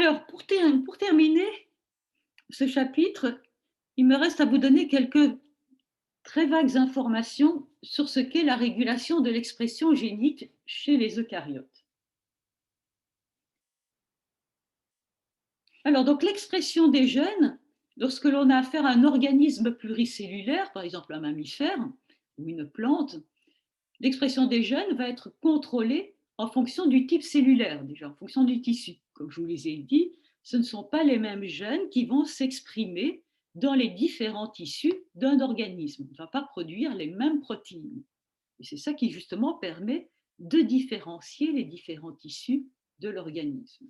Alors, pour terminer ce chapitre, il me reste à vous donner quelques très vagues informations sur ce qu'est la régulation de l'expression génique chez les eucaryotes. Alors, donc, l'expression des gènes, lorsque l'on a affaire à un organisme pluricellulaire, par exemple un mammifère ou une plante, l'expression des gènes va être contrôlée en fonction du type cellulaire, déjà en fonction du tissu. Comme je vous les ai dit, ce ne sont pas les mêmes gènes qui vont s'exprimer dans les différents tissus d'un organisme. On ne va pas produire les mêmes protéines. Et c'est ça qui justement permet de différencier les différents tissus de l'organisme.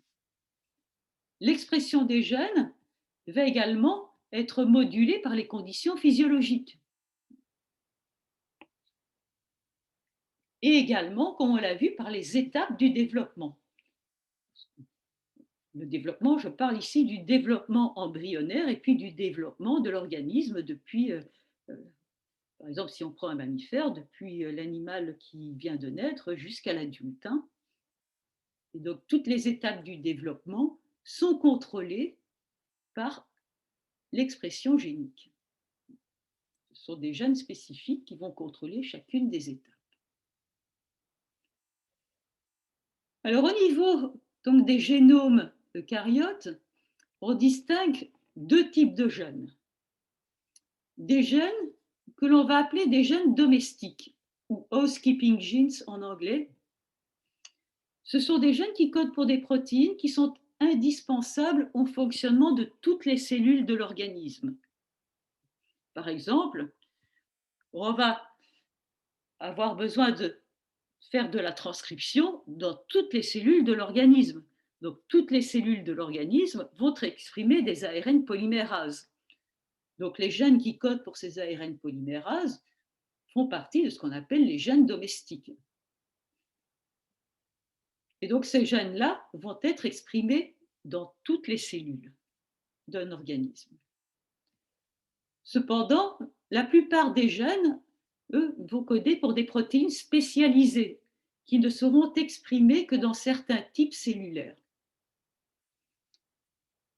L'expression des gènes va également être modulée par les conditions physiologiques. Et également, comme on l'a vu, par les étapes du développement. Le développement, je parle ici du développement embryonnaire et puis du développement de l'organisme depuis, par exemple, si on prend un mammifère, depuis l'animal qui vient de naître jusqu'à l'adulte. Et donc, toutes les étapes du développement sont contrôlées par l'expression génique. Ce sont des gènes spécifiques qui vont contrôler chacune des étapes. Alors, au niveau donc, des génomes eucaryotes, on distingue deux types de gènes. Des gènes que l'on va appeler des gènes domestiques, ou housekeeping genes en anglais. Ce sont des gènes qui codent pour des protéines qui sont indispensables au fonctionnement de toutes les cellules de l'organisme. Par exemple, on va avoir besoin de faire de la transcription dans toutes les cellules de l'organisme. Donc, toutes les cellules de l'organisme vont exprimer des ARN polymérases. Donc, les gènes qui codent pour ces ARN polymérases font partie de ce qu'on appelle les gènes domestiques. Et donc, ces gènes-là vont être exprimés dans toutes les cellules d'un organisme. Cependant, la plupart des gènes, eux, vont coder pour des protéines spécialisées qui ne seront exprimées que dans certains types cellulaires.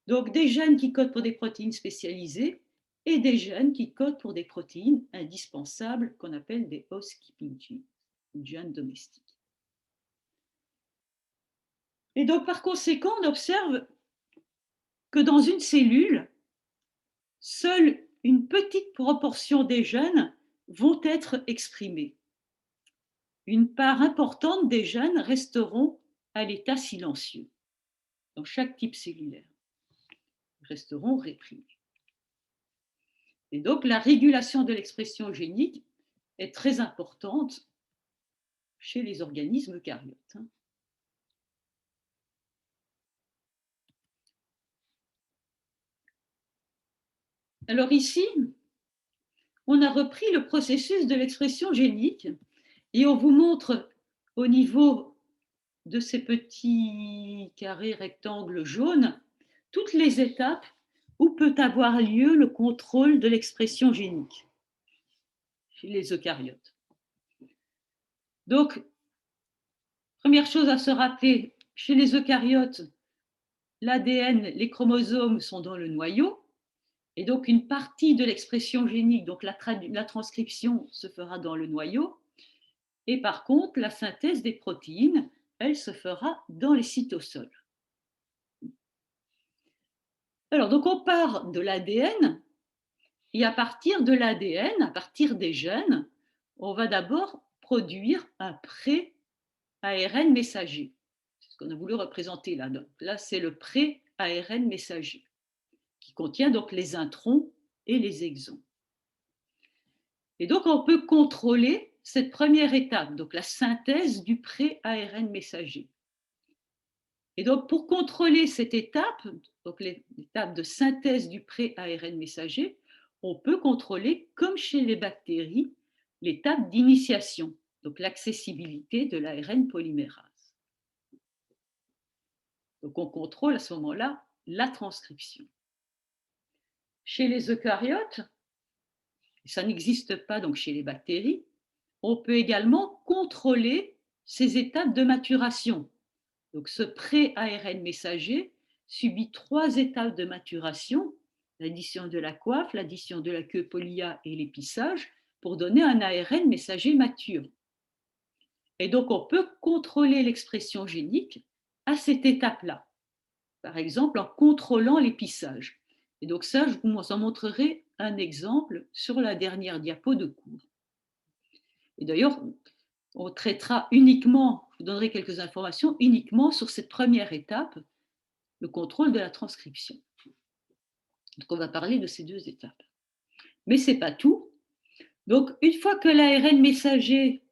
Donc, des gènes qui codent pour des protéines spécialisées et des gènes qui codent pour des protéines indispensables qu'on appelle des housekeeping genes, gènes domestiques. Et donc, par conséquent, on observe que dans une cellule, seule une petite proportion des gènes vont être exprimés. Une part importante des gènes resteront à l'état silencieux, dans chaque type cellulaire, resteront réprimés. Et donc, la régulation de l'expression génique est très importante chez les organismes eucaryotes. Alors ici, on a repris le processus de l'expression génique et on vous montre au niveau de ces petits carrés rectangles jaunes toutes les étapes où peut avoir lieu le contrôle de l'expression génique chez les eucaryotes. Donc, première chose à se rappeler, chez les eucaryotes, l'ADN, les chromosomes sont dans le noyau, et donc une partie de l'expression génique, donc la transcription, se fera dans le noyau, et par contre, la synthèse des protéines, elle se fera dans les cytosols. Alors, donc on part de l'ADN, et à partir de l'ADN, à partir des gènes, on va d'abord produire un pré-ARN messager. C'est ce qu'on a voulu représenter là. Donc là, c'est le pré-ARN messager, qui contient donc les introns et les exons. Et donc, on peut contrôler cette première étape, donc la synthèse du pré-ARN messager. Et donc, pour contrôler cette étape, donc l'étape de synthèse du pré-ARN messager, on peut contrôler, comme chez les bactéries, l'étape d'initiation, donc l'accessibilité de l'ARN polymérase. Donc, on contrôle à ce moment-là la transcription. Chez les eucaryotes, ça n'existe pas donc chez les bactéries, on peut également contrôler ces étapes de maturation. Donc, ce pré-ARN messager, subit 3 étapes de maturation, l'addition de la coiffe, l'addition de la queue polia et l'épissage, pour donner un ARN messager mature. Et donc, on peut contrôler l'expression génique à cette étape-là, par exemple en contrôlant l'épissage. Et donc ça, je vous en montrerai un exemple sur la dernière diapo de cours. Et d'ailleurs, on traitera uniquement, je vous donnerai quelques informations, uniquement sur cette première étape, le contrôle de la transcription. Donc on va parler de ces 2 étapes. Mais ce n'est pas tout. Donc une fois que l'ARN messager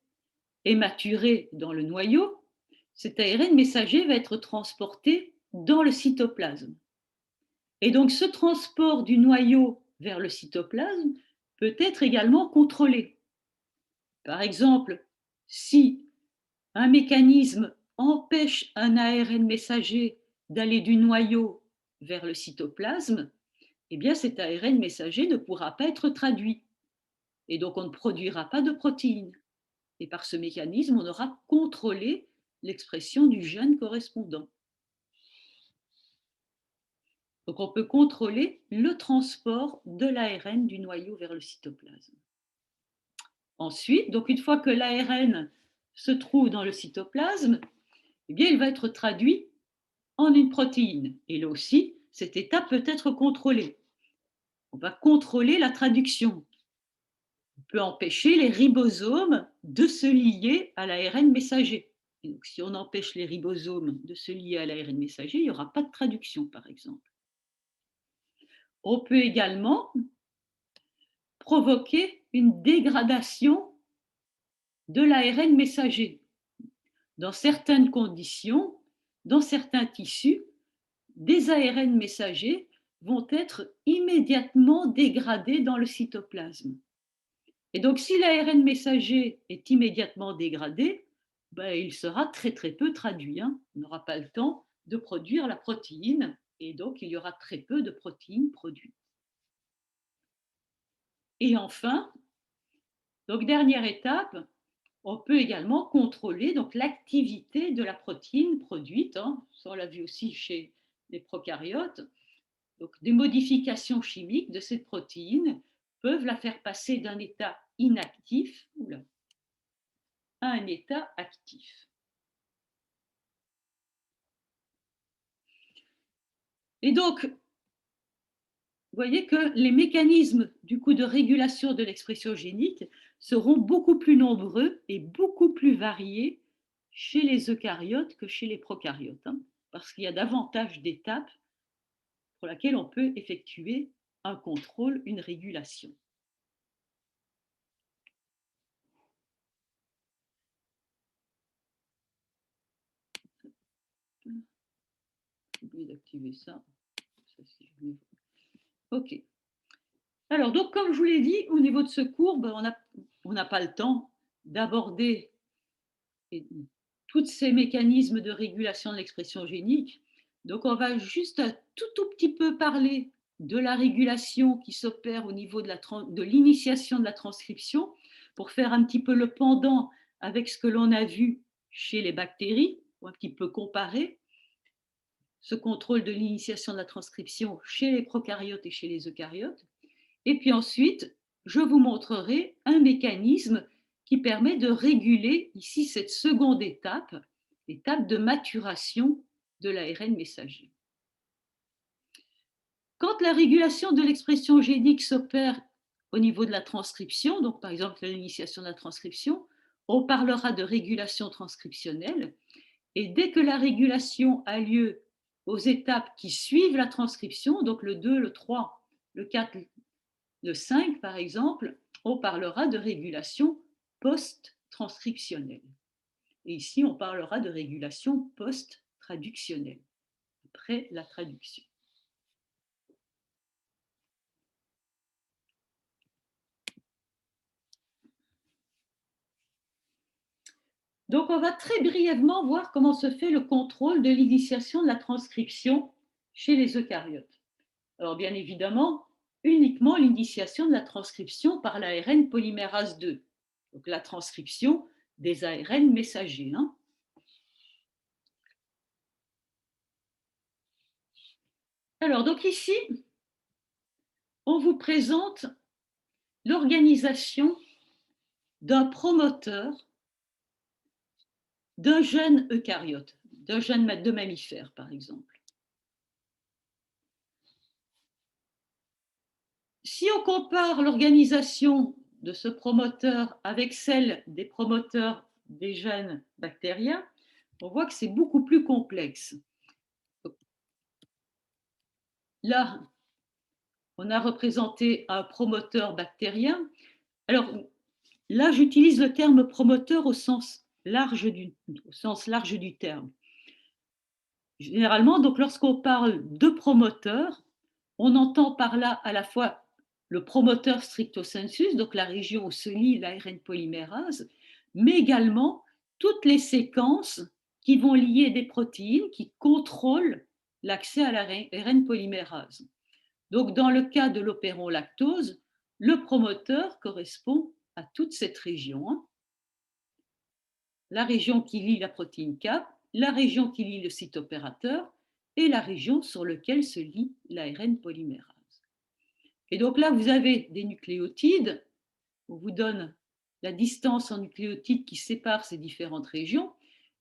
est maturé dans le noyau, cet ARN messager va être transporté dans le cytoplasme. Et donc ce transport du noyau vers le cytoplasme peut être également contrôlé. Par exemple, si un mécanisme empêche un ARN messager d'aller du noyau vers le cytoplasme, eh bien cet ARN messager ne pourra pas être traduit. Et donc on ne produira pas de protéines. Et par ce mécanisme, on aura contrôlé l'expression du gène correspondant. Donc on peut contrôler le transport de l'ARN du noyau vers le cytoplasme. Ensuite, donc une fois que l'ARN se trouve dans le cytoplasme, eh bien, il va être traduit en une protéine. Et là aussi, cette étape peut être contrôlée. On va contrôler la traduction. On peut empêcher les ribosomes de se lier à l'ARN messager. Et donc, si on empêche les ribosomes de se lier à l'ARN messager, il n'y aura pas de traduction, par exemple. On peut également provoquer une dégradation de l'ARN messager. Dans certaines conditions, dans certains tissus, des ARN messagers vont être immédiatement dégradés dans le cytoplasme. Et donc, si l'ARN messager est immédiatement dégradé, il sera très très peu traduit. On n'aura pas le temps de produire la protéine et donc il y aura très peu de protéines produites. Et enfin, donc dernière étape, on peut également contrôler donc l'activité de la protéine produite. Ça on l'a vu aussi chez les prokaryotes. Donc, des modifications chimiques de cette protéine peuvent la faire passer d'un état inactif à un état actif. Et donc, vous voyez que les mécanismes du coup de régulation de l'expression génique seront beaucoup plus nombreux et beaucoup plus variés chez les eucaryotes que chez les prokaryotes, parce qu'il y a davantage d'étapes pour lesquelles on peut effectuer un contrôle, une régulation. J'ai oublié d'activer ça. Ok. Alors, donc, comme je vous l'ai dit, au niveau de ce cours, on n'a pas le temps d'aborder tous ces mécanismes de régulation de l'expression génique. Donc, on va juste un tout petit peu parler de la régulation qui s'opère au niveau de l'initiation de la transcription pour faire un petit peu le pendant avec ce que l'on a vu chez les bactéries, pour un petit peu comparer ce contrôle de l'initiation de la transcription chez les prokaryotes et chez les eucaryotes. Et puis ensuite, je vous montrerai un mécanisme qui permet de réguler ici cette seconde étape, l'étape de maturation de l'ARN messager. Quand la régulation de l'expression génique s'opère au niveau de la transcription, donc par exemple l'initiation de la transcription, on parlera de régulation transcriptionnelle. Et dès que la régulation a lieu aux étapes qui suivent la transcription, donc le 2, le 3, le 4, le 5 par exemple, on parlera de régulation post-transcriptionnelle. Et ici, on parlera de régulation post-traductionnelle, après la traduction. Donc, on va très brièvement voir comment se fait le contrôle de l'initiation de la transcription chez les eucaryotes. Alors, bien évidemment, uniquement l'initiation de la transcription par l'ARN polymérase 2, donc la transcription des ARN messagers. Alors, donc ici, on vous présente l'organisation d'un promoteur d'un gène eucaryote, d'un gène de mammifère, par exemple. Si on compare l'organisation de ce promoteur avec celle des promoteurs des gènes bactériens, on voit que c'est beaucoup plus complexe. Là, on a représenté un promoteur bactérien. Alors, là, j'utilise le terme promoteur au sens large du terme. Généralement, donc, lorsqu'on parle de promoteur, on entend par là à la fois le promoteur stricto sensu, donc la région où se lie l'ARN polymérase, mais également toutes les séquences qui vont lier des protéines qui contrôlent l'accès à l'ARN polymérase. Donc, dans le cas de l'opéron lactose, le promoteur correspond à toute cette région. La région qui lie la protéine Cap, la région qui lie le site opérateur et la région sur laquelle se lie l'ARN polymérase. Et donc là, vous avez des nucléotides. On vous donne la distance en nucléotides qui sépare ces différentes régions.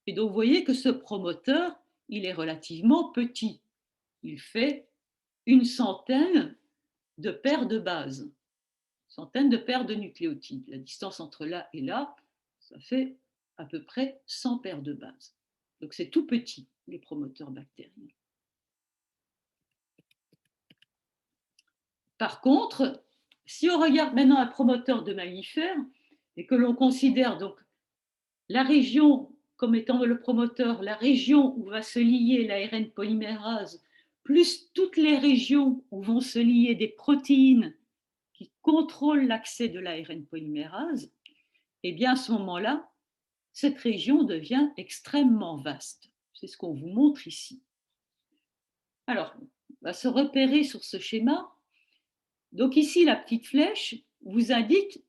Et donc, vous voyez que ce promoteur, il est relativement petit. Il fait une centaine de paires de bases, centaines de paires de nucléotides. La distance entre là et là, ça fait à peu près 100 paires de bases. Donc c'est tout petit, les promoteurs bactériens. Par contre, si on regarde maintenant un promoteur de mammifère et que l'on considère donc la région comme étant le promoteur, la région où va se lier l'ARN polymérase, plus toutes les régions où vont se lier des protéines qui contrôlent l'accès de l'ARN polymérase, et bien à ce moment-là, cette région devient extrêmement vaste. C'est ce qu'on vous montre ici. Alors, on va se repérer sur ce schéma. Donc ici, la petite flèche vous indique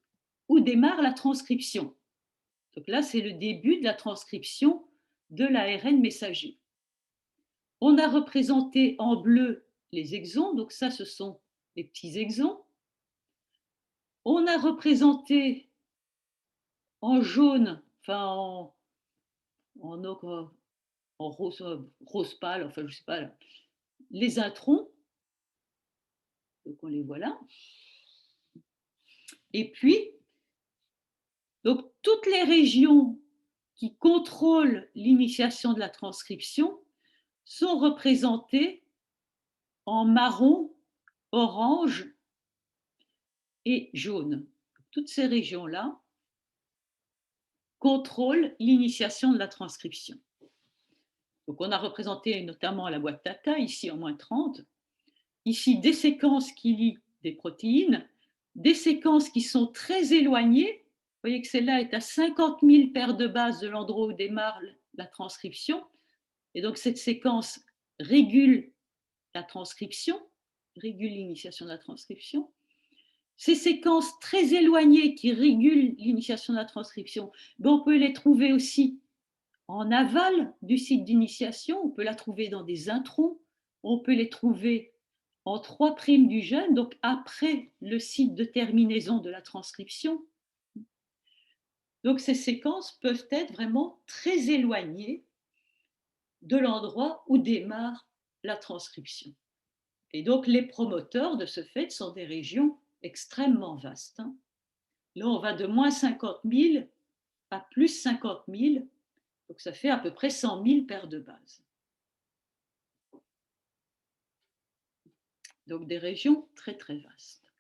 où démarre la transcription. Donc là, c'est le début de la transcription de l'ARN messager. On a représenté en bleu les exons, donc ça, ce sont les petits exons. On a représenté en jaune, enfin en rose pâle, enfin je ne sais pas, là, les introns. Donc on les voit là. Et puis, donc toutes les régions qui contrôlent l'initiation de la transcription sont représentées en marron, orange et jaune. Toutes ces régions-là contrôlent l'initiation de la transcription. Donc on a représenté notamment la boîte Tata, ici en -30, ici des séquences qui lient des protéines, des séquences qui sont très éloignées. Vous voyez que celle-là est à 50 000 paires de bases de l'endroit où démarre la transcription. Et donc cette séquence régule la transcription, régule l'initiation de la transcription. Ces séquences très éloignées qui régulent l'initiation de la transcription, on peut les trouver aussi en aval du site d'initiation, on peut la trouver dans des introns, on peut les trouver en 3' du gène, donc après le site de terminaison de la transcription. Donc ces séquences peuvent être vraiment très éloignées de l'endroit où démarre la transcription. Et donc les promoteurs de ce fait sont des régions extrêmement vastes. Là, on va de -50 000 à +50 000, donc ça fait à peu près 100 000 paires de bases. Donc des régions très très vastes.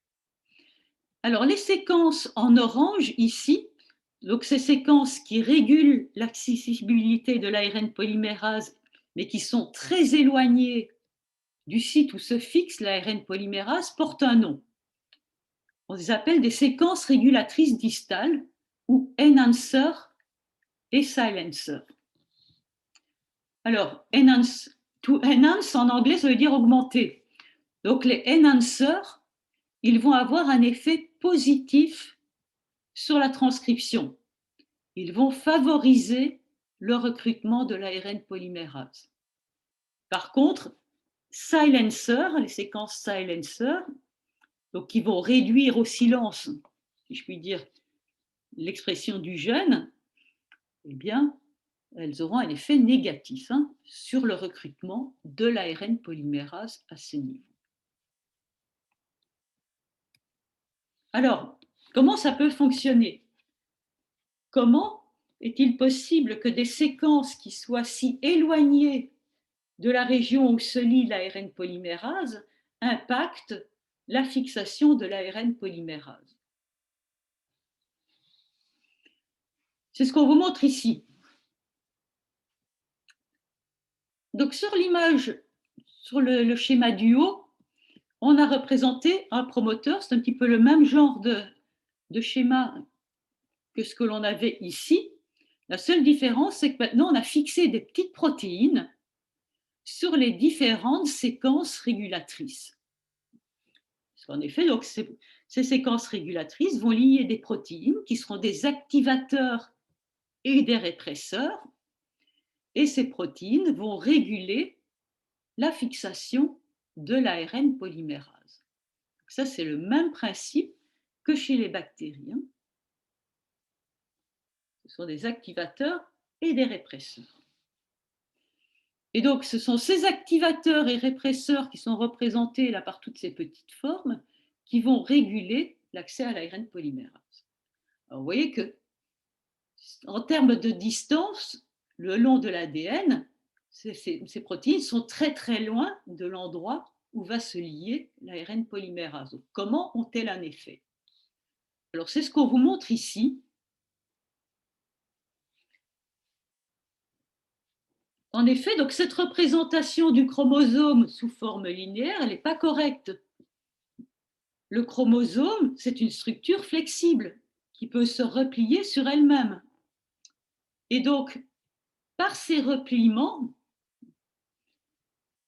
Alors les séquences en orange ici, donc ces séquences qui régulent l'accessibilité de l'ARN polymérase, mais qui sont très éloignées du site où se fixe l'ARN polymérase, portent un nom. On les appelle des séquences régulatrices distales ou enhancer et silencer. Alors, to enhance en anglais, ça veut dire augmenter. Donc les enhancers, ils vont avoir un effet positif sur la transcription. Ils vont favoriser le recrutement de l'ARN polymérase. Par contre, silencer, les séquences silencer, donc qui vont réduire au silence, si je puis dire, l'expression du gène, eh bien, elles auront un effet négatif sur le recrutement de l'ARN polymérase à ce niveau. Alors, comment ça peut fonctionner? Comment est-il possible que des séquences qui soient si éloignées de la région où se lie l'ARN polymérase impactent la fixation de l'ARN polymérase? C'est ce qu'on vous montre ici. Donc sur l'image, sur le schéma du haut, on a représenté un promoteur, c'est un petit peu le même genre de schéma que ce que l'on avait ici. La seule différence, c'est que maintenant, on a fixé des petites protéines sur les différentes séquences régulatrices. En effet, donc, ces séquences régulatrices vont lier des protéines qui seront des activateurs et des répresseurs, et ces protéines vont réguler la fixation de l'ARN polymérase. Ça, c'est le même principe que chez les bactéries. Ce sont des activateurs et des répresseurs. Et donc, ce sont ces activateurs et répresseurs qui sont représentés là par toutes ces petites formes qui vont réguler l'accès à l'ARN polymérase. Alors, vous voyez que, en termes de distance, le long de l'ADN, ces protéines sont très très loin de l'endroit où va se lier l'ARN polymérase. Donc, comment ont-elles un effet? Alors, c'est ce qu'on vous montre ici. En effet, donc cette représentation du chromosome sous forme linéaire, elle n'est pas correcte. Le chromosome, c'est une structure flexible qui peut se replier sur elle-même. Et donc, par ces repliements,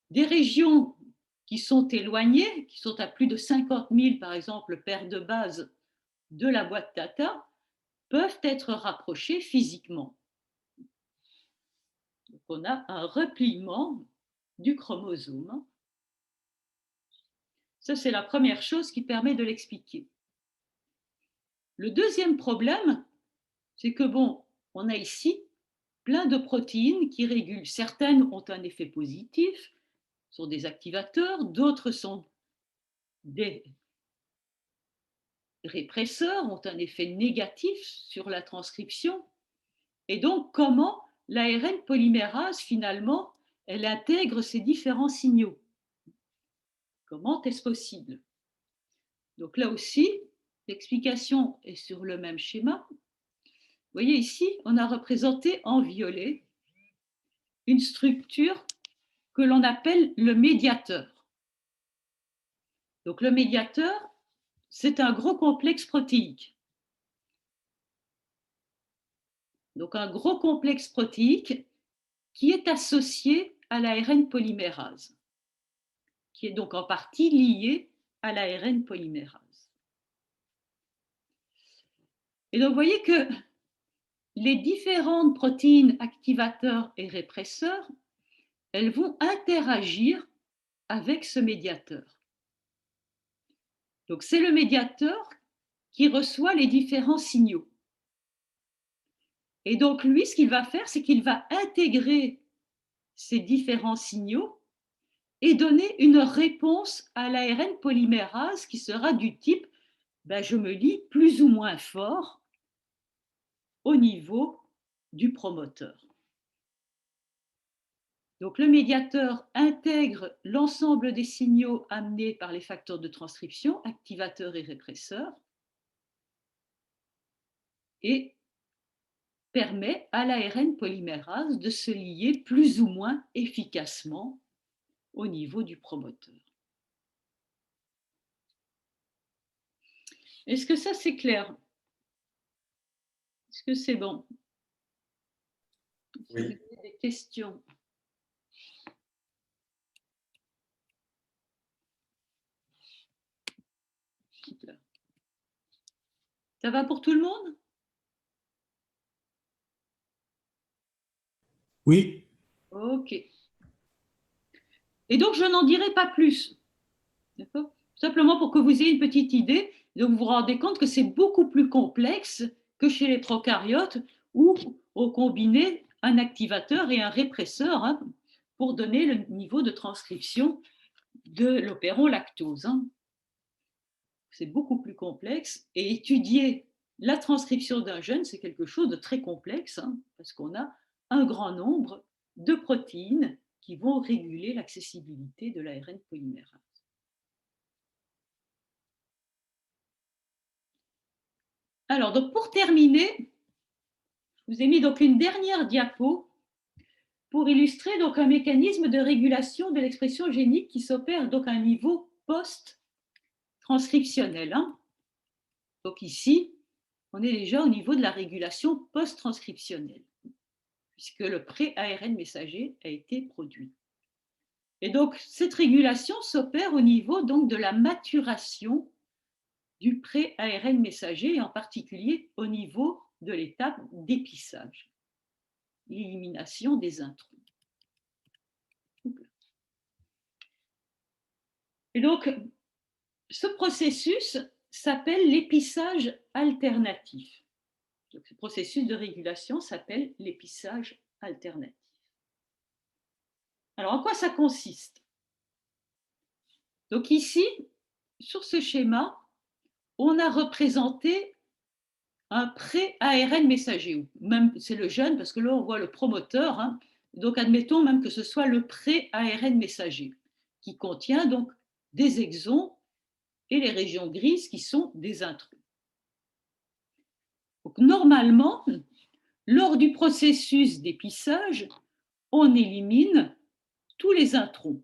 des régions qui sont éloignées, qui sont à plus de 50 000, par exemple, paires de bases de la boîte data, peuvent être rapprochées physiquement. Donc, on a un repliement du chromosome. Ça, c'est la première chose qui permet de l'expliquer. Le deuxième problème, c'est que, bon, on a ici plein de protéines qui régulent. Certaines ont un effet positif, sont des activateurs, d'autres sont des répresseurs, ont un effet négatif sur la transcription. Et donc, comment l'ARN polymérase, finalement, elle intègre ces différents signaux? Comment est-ce possible? Donc là aussi, l'explication est sur le même schéma. Vous voyez ici, on a représenté en violet une structure que l'on appelle le médiateur. Donc le médiateur, c'est un gros complexe protéique. Donc un gros complexe protéique qui est associé à l'ARN polymérase, qui est donc en partie lié à l'ARN polymérase. Et donc vous voyez que les différentes protéines activateurs et répresseurs, elles vont interagir avec ce médiateur. Donc c'est le médiateur qui reçoit les différents signaux. Et donc lui, ce qu'il va faire, c'est qu'il va intégrer ces différents signaux et donner une réponse à l'ARN polymérase qui sera du type je me lie plus ou moins fort au niveau du promoteur. Donc le médiateur intègre l'ensemble des signaux amenés par les facteurs de transcription, activateurs et répresseurs, et permet à l'ARN polymérase de se lier plus ou moins efficacement au niveau du promoteur. Est-ce que ça c'est clair? Est-ce que c'est bon? Oui. Vous avez des questions? Ça va pour tout le monde? Oui. Ok. Et donc, je n'en dirai pas plus. D'accord ? Simplement pour que vous ayez une petite idée. Donc, vous vous rendez compte que c'est beaucoup plus complexe que chez les prokaryotes où on combinait un activateur et un répresseur hein, pour donner le niveau de transcription de l'opéron lactose. Hein. C'est beaucoup plus complexe et étudier la transcription d'un gène, c'est quelque chose de très complexe hein, parce qu'on a un grand nombre de protéines qui vont réguler l'accessibilité de l'ARN polymérase. Alors, donc pour terminer, je vous ai mis donc une dernière diapo pour illustrer donc un mécanisme de régulation de l'expression génique qui s'opère donc à un niveau post-transcriptionnel. Hein. Donc ici, on est déjà au niveau de la régulation post-transcriptionnelle, puisque le pré-ARN messager a été produit. Et donc, cette régulation s'opère au niveau donc, de la maturation du pré-ARN messager, et en particulier au niveau de l'étape d'épissage, l'élimination des introns. Et donc, ce processus s'appelle l'épissage alternatif. Donc, ce processus de régulation s'appelle l'épissage alternatif. Alors, en quoi ça consiste? Donc ici, sur ce schéma, on a représenté un pré-ARN messager, ou même c'est le jeune, parce que là on voit le promoteur, hein, donc admettons même que ce soit le pré-ARN messager, qui contient donc des exons et les régions grises qui sont des introns. Donc normalement, lors du processus d'épissage, on élimine tous les introns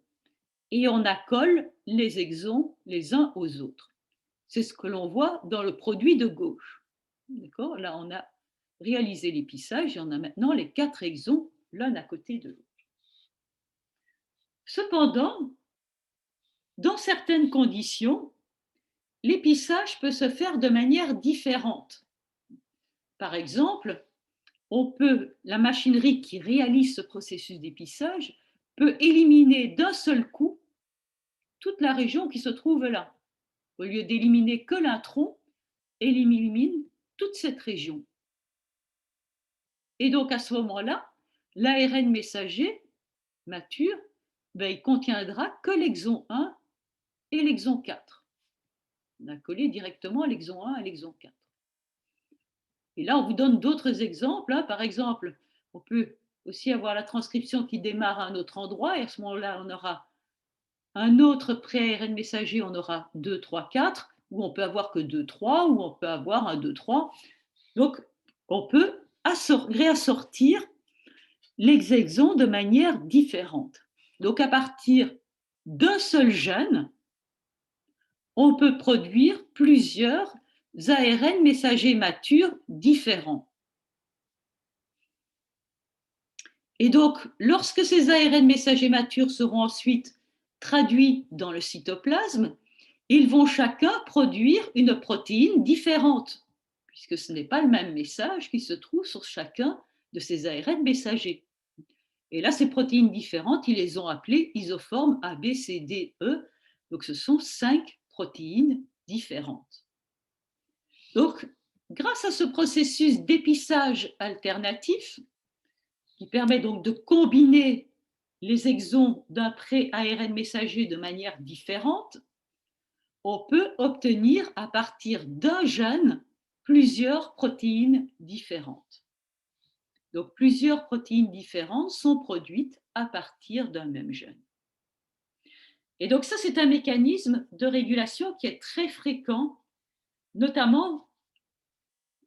et on accole les exons les uns aux autres. C'est ce que l'on voit dans le produit de gauche. D'accord ? Là, on a réalisé l'épissage et on a maintenant les 4 exons l'un à côté de l'autre. Cependant, dans certaines conditions, l'épissage peut se faire de manière différente. Par exemple, la machinerie qui réalise ce processus d'épissage peut éliminer d'un seul coup toute la région qui se trouve là. Au lieu d'éliminer que l'intron, elle élimine toute cette région. Et donc à ce moment-là, l'ARN messager mature, il contiendra que l'exon 1 et l'exon 4. On a collé directement l'exon 1 et l'exon 4. Et là, on vous donne d'autres exemples. Hein. Par exemple, on peut aussi avoir la transcription qui démarre à un autre endroit, et à ce moment-là, on aura un autre pré-ARN messager, on aura 2, 3, 4, ou on peut avoir que 2, 3, ou on peut avoir un 2, 3. Donc, on peut réassortir les exons de manière différente. Donc, à partir d'un seul gène, on peut produire plusieurs ARN messagers matures différents. Et donc, lorsque ces ARN messagers matures seront ensuite traduits dans le cytoplasme, ils vont chacun produire une protéine différente, puisque ce n'est pas le même message qui se trouve sur chacun de ces ARN messagers. Et là, ces protéines différentes, ils les ont appelées isoformes A, B, C, D, E. Donc, ce sont 5 protéines différentes. Donc, grâce à ce processus d'épissage alternatif, qui permet donc de combiner les exons d'un pré-ARN messager de manière différente, on peut obtenir à partir d'un gène plusieurs protéines différentes. Donc, plusieurs protéines différentes sont produites à partir d'un même gène. Et donc, ça, c'est un mécanisme de régulation qui est très fréquent, notamment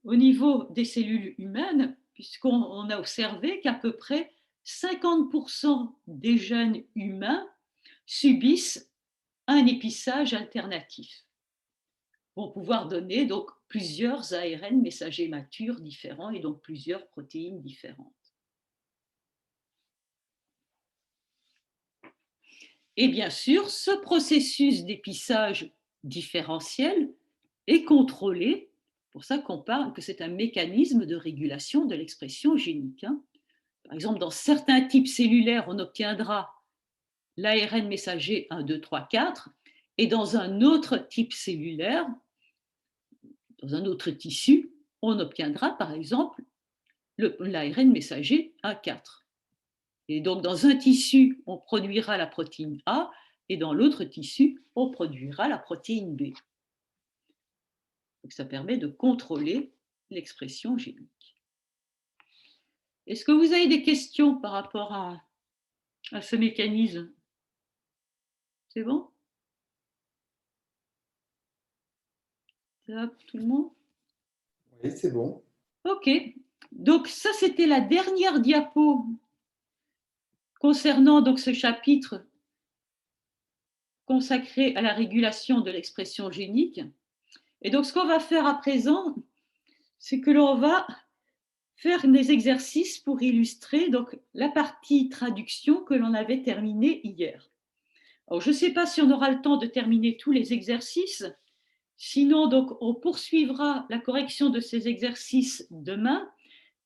au niveau des cellules humaines, puisqu'on a observé qu'à peu près 50% des gènes humains subissent un épissage alternatif, vont pouvoir donner donc plusieurs ARN messagers matures différents et donc plusieurs protéines différentes. Et bien sûr, ce processus d'épissage différentiel est contrôlé. C'est pour ça qu'on parle que c'est un mécanisme de régulation de l'expression génique. Par exemple, dans certains types cellulaires, on obtiendra l'ARN messager 1, 2, 3, 4, et dans un autre type cellulaire, dans un autre tissu, on obtiendra par exemple l'ARN messager 1, 4. Et donc dans un tissu, on produira la protéine A, et dans l'autre tissu, on produira la protéine B. Donc ça permet de contrôler l'expression génique. Est-ce que vous avez des questions par rapport à ce mécanisme? C'est bon? Ça va pour tout le monde? Oui, c'est bon. Ok. Donc ça, c'était la dernière diapo concernant donc ce chapitre consacré à la régulation de l'expression génique. Et donc ce qu'on va faire à présent, c'est que l'on va faire des exercices pour illustrer donc la partie traduction que l'on avait terminée hier. Alors, je ne sais pas si on aura le temps de terminer tous les exercices, sinon donc on poursuivra la correction de ces exercices demain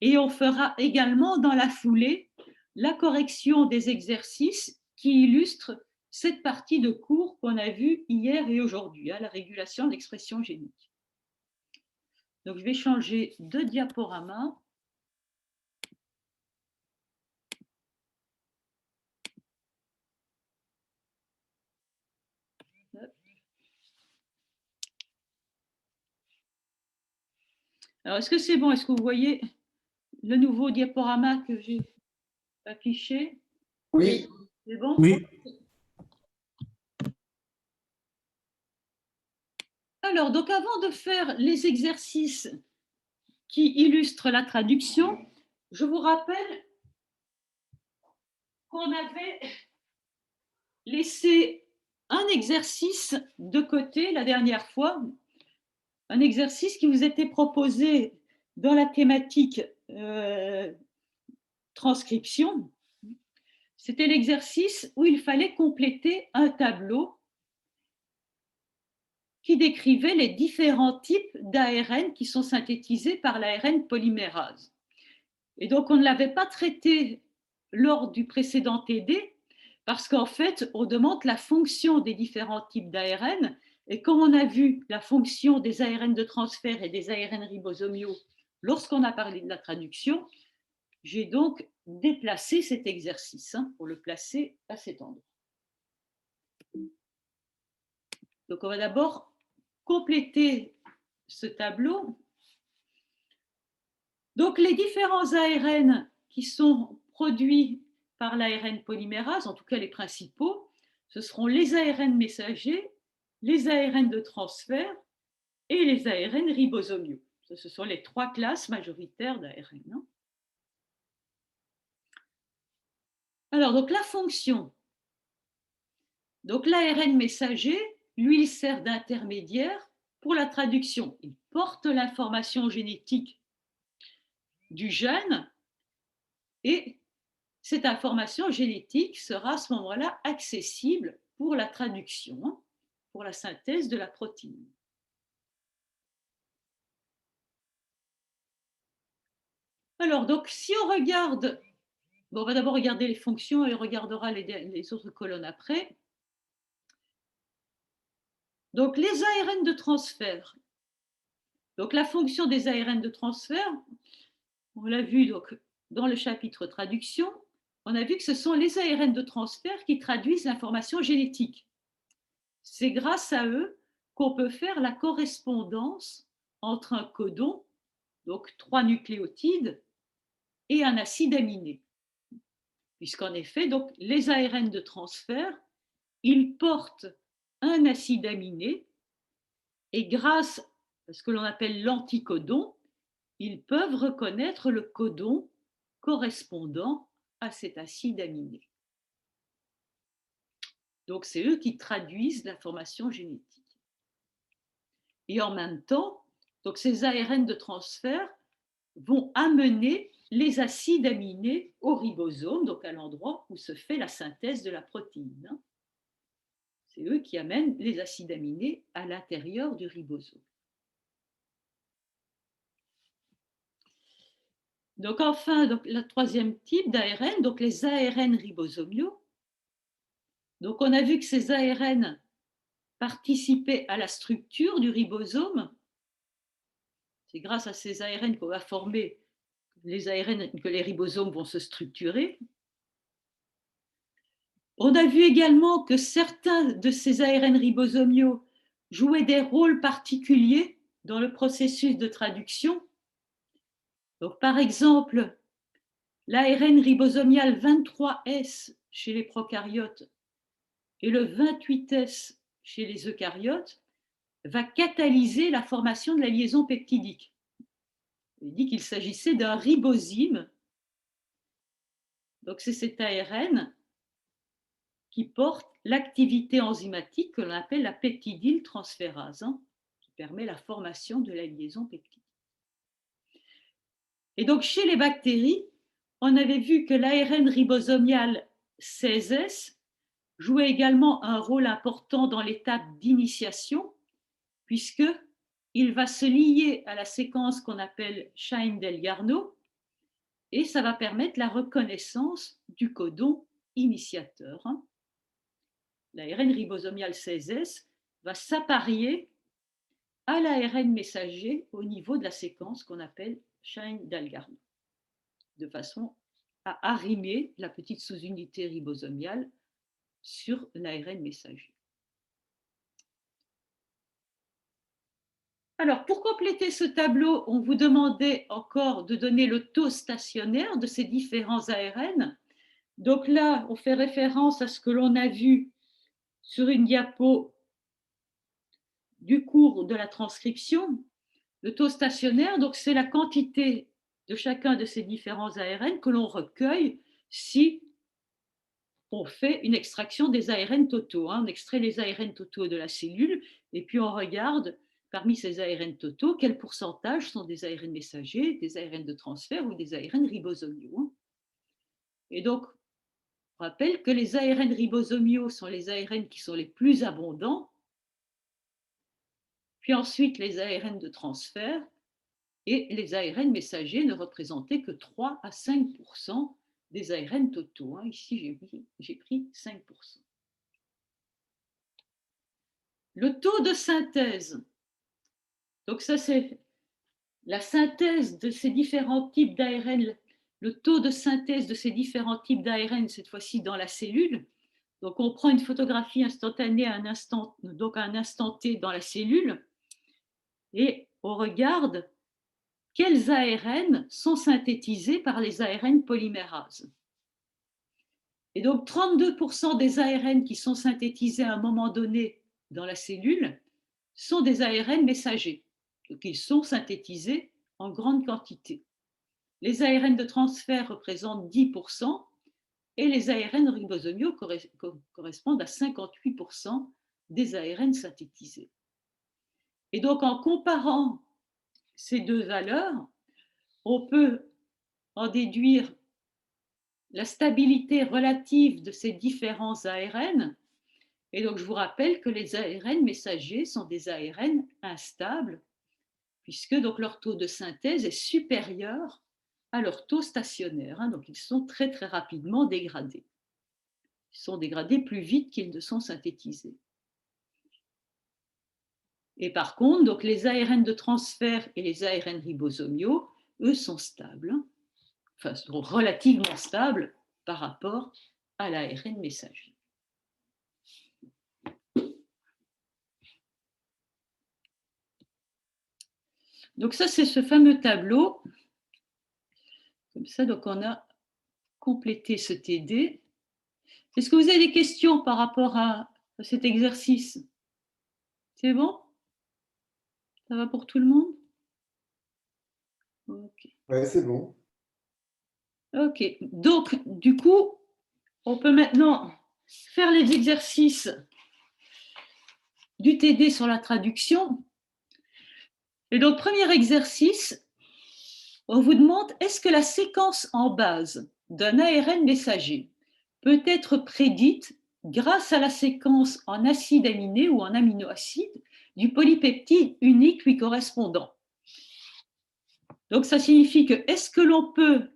et on fera également dans la foulée la correction des exercices qui illustrent cette partie de cours qu'on a vue hier et aujourd'hui, la régulation de l'expression génique. Donc je vais changer de diaporama. Alors, est-ce que c'est bon? Est-ce que vous voyez le nouveau diaporama que j'ai affiché? Oui. C'est bon? Oui. Alors, donc avant de faire les exercices qui illustrent la traduction, je vous rappelle qu'on avait laissé un exercice de côté la dernière fois, un exercice qui vous était proposé dans la thématique transcription. C'était l'exercice où il fallait compléter un tableau qui décrivait les différents types d'ARN qui sont synthétisés par l'ARN polymérase. Et donc, on ne l'avait pas traité lors du précédent TD parce qu'en fait, on demande la fonction des différents types d'ARN. Et comme on a vu la fonction des ARN de transfert et des ARN ribosomiaux lorsqu'on a parlé de la traduction, j'ai donc déplacé cet exercice pour le placer à cet endroit. Donc, on va d'abord compléter ce tableau. Donc, les différents ARN qui sont produits par l'ARN polymérase, en tout cas les principaux, ce seront les ARN messagers, les ARN de transfert et les ARN ribosomiaux. Ce sont les trois classes majoritaires d'ARN. Alors, donc la fonction. Donc, l'ARN messager, lui, il sert d'intermédiaire pour la traduction. Il porte l'information génétique du gène et cette information génétique sera à ce moment-là accessible pour la traduction, pour la synthèse de la protéine. Alors, donc, si on regarde, bon, on va d'abord regarder les fonctions et on regardera les autres colonnes après. Donc, les ARN de transfert. Donc, la fonction des ARN de transfert, on l'a vu donc, dans le chapitre traduction, on a vu que ce sont les ARN de transfert qui traduisent l'information génétique. C'est grâce à eux qu'on peut faire la correspondance entre un codon, donc 3 nucléotides, et un acide aminé. Puisqu'en effet, donc, les ARN de transfert, ils portent un acide aminé et grâce à ce que l'on appelle l'anticodon, ils peuvent reconnaître le codon correspondant à cet acide aminé. Donc, c'est eux qui traduisent l'information génétique. Et en même temps, donc, ces ARN de transfert vont amener les acides aminés au ribosome, donc à l'endroit où se fait la synthèse de la protéine. C'est eux qui amènent les acides aminés à l'intérieur du ribosome. Donc enfin, donc, le troisième type d'ARN, donc les ARN ribosomiaux. Donc, on a vu que ces ARN participaient à la structure du ribosome. C'est grâce à ces ARN qu'on va former les ARN que les ribosomes vont se structurer. On a vu également que certains de ces ARN ribosomiaux jouaient des rôles particuliers dans le processus de traduction. Donc, par exemple, l'ARN ribosomial 23S chez les prokaryotes et le 28S chez les eucaryotes va catalyser la formation de la liaison peptidique. Il dit qu'il s'agissait d'un ribosyme. Donc, c'est cet ARN qui porte l'activité enzymatique que l'on appelle la peptidyltransférase, qui permet la formation de la liaison peptidique. Et donc, chez les bactéries, on avait vu que l'ARN ribosomial 16S jouait également un rôle important dans l'étape d'initiation, puisqu'il va se lier à la séquence qu'on appelle Shine-Delgarno, et ça va permettre la reconnaissance du codon initiateur. L'ARN ribosomial 16S va s'apparier à l'ARN messager au niveau de la séquence qu'on appelle Shine-Delgarno, de façon à arrimer la petite sous-unité ribosomiale sur l'ARN messager. Alors, pour compléter ce tableau, on vous demandait encore de donner le taux stationnaire de ces différents ARN. Donc là, on fait référence à ce que l'on a vu sur une diapo du cours de la transcription. Le taux stationnaire, donc c'est la quantité de chacun de ces différents ARN que l'on recueille si on fait une extraction des ARN totaux. On extrait les ARN totaux de la cellule et puis on regarde parmi ces ARN totaux quel pourcentage sont des ARN messagers, des ARN de transfert ou des ARN ribosomiaux. Et donc, on rappelle que les ARN ribosomiaux sont les ARN qui sont les plus abondants, puis ensuite les ARN de transfert, et les ARN messagers ne représentaient que 3 à 5% des ARN totaux. Ici, j'ai pris 5%. Le taux de synthèse, donc ça c'est la synthèse de ces différents types d'ARN, le taux de synthèse de ces différents types d'ARN, cette fois-ci dans la cellule. Donc on prend une photographie instantanée à un instant, donc à un instant T dans la cellule, et on regarde quels ARN sont synthétisés par les ARN polymérases. Et donc 32% des ARN qui sont synthétisés à un moment donné dans la cellule sont des ARN messagers. Donc ils sont synthétisés en grande quantité. Les ARN de transfert représentent 10% et les ARN ribosomiaux correspondent à 58% des ARN synthétisés. Et donc en comparant ces deux valeurs, on peut en déduire la stabilité relative de ces différents ARN. Et donc, je vous rappelle que les ARN messagers sont des ARN instables, puisque donc, leur taux de synthèse est supérieur à leur taux stationnaire. Donc, ils sont très, très rapidement dégradés. Ils sont dégradés plus vite qu'ils ne sont synthétisés. Et par contre, donc, les ARN de transfert et les ARN ribosomiaux, eux, sont stables, enfin, sont relativement stables par rapport à l'ARN messager. Donc ça, c'est ce fameux tableau. Comme ça, donc on a complété ce TD. Est-ce que vous avez des questions par rapport à cet exercice? C'est bon? Ça va pour tout le monde? Ok. Ouais, c'est bon. Ok. Donc, du coup, on peut maintenant faire les exercices du TD sur la traduction. Et donc, premier exercice, on vous demande, est-ce que la séquence en base d'un ARN messager peut être prédite grâce à la séquence en acide aminé ou en aminoacide du polypeptide unique lui correspondant? Donc, ça signifie que est-ce que l'on peut,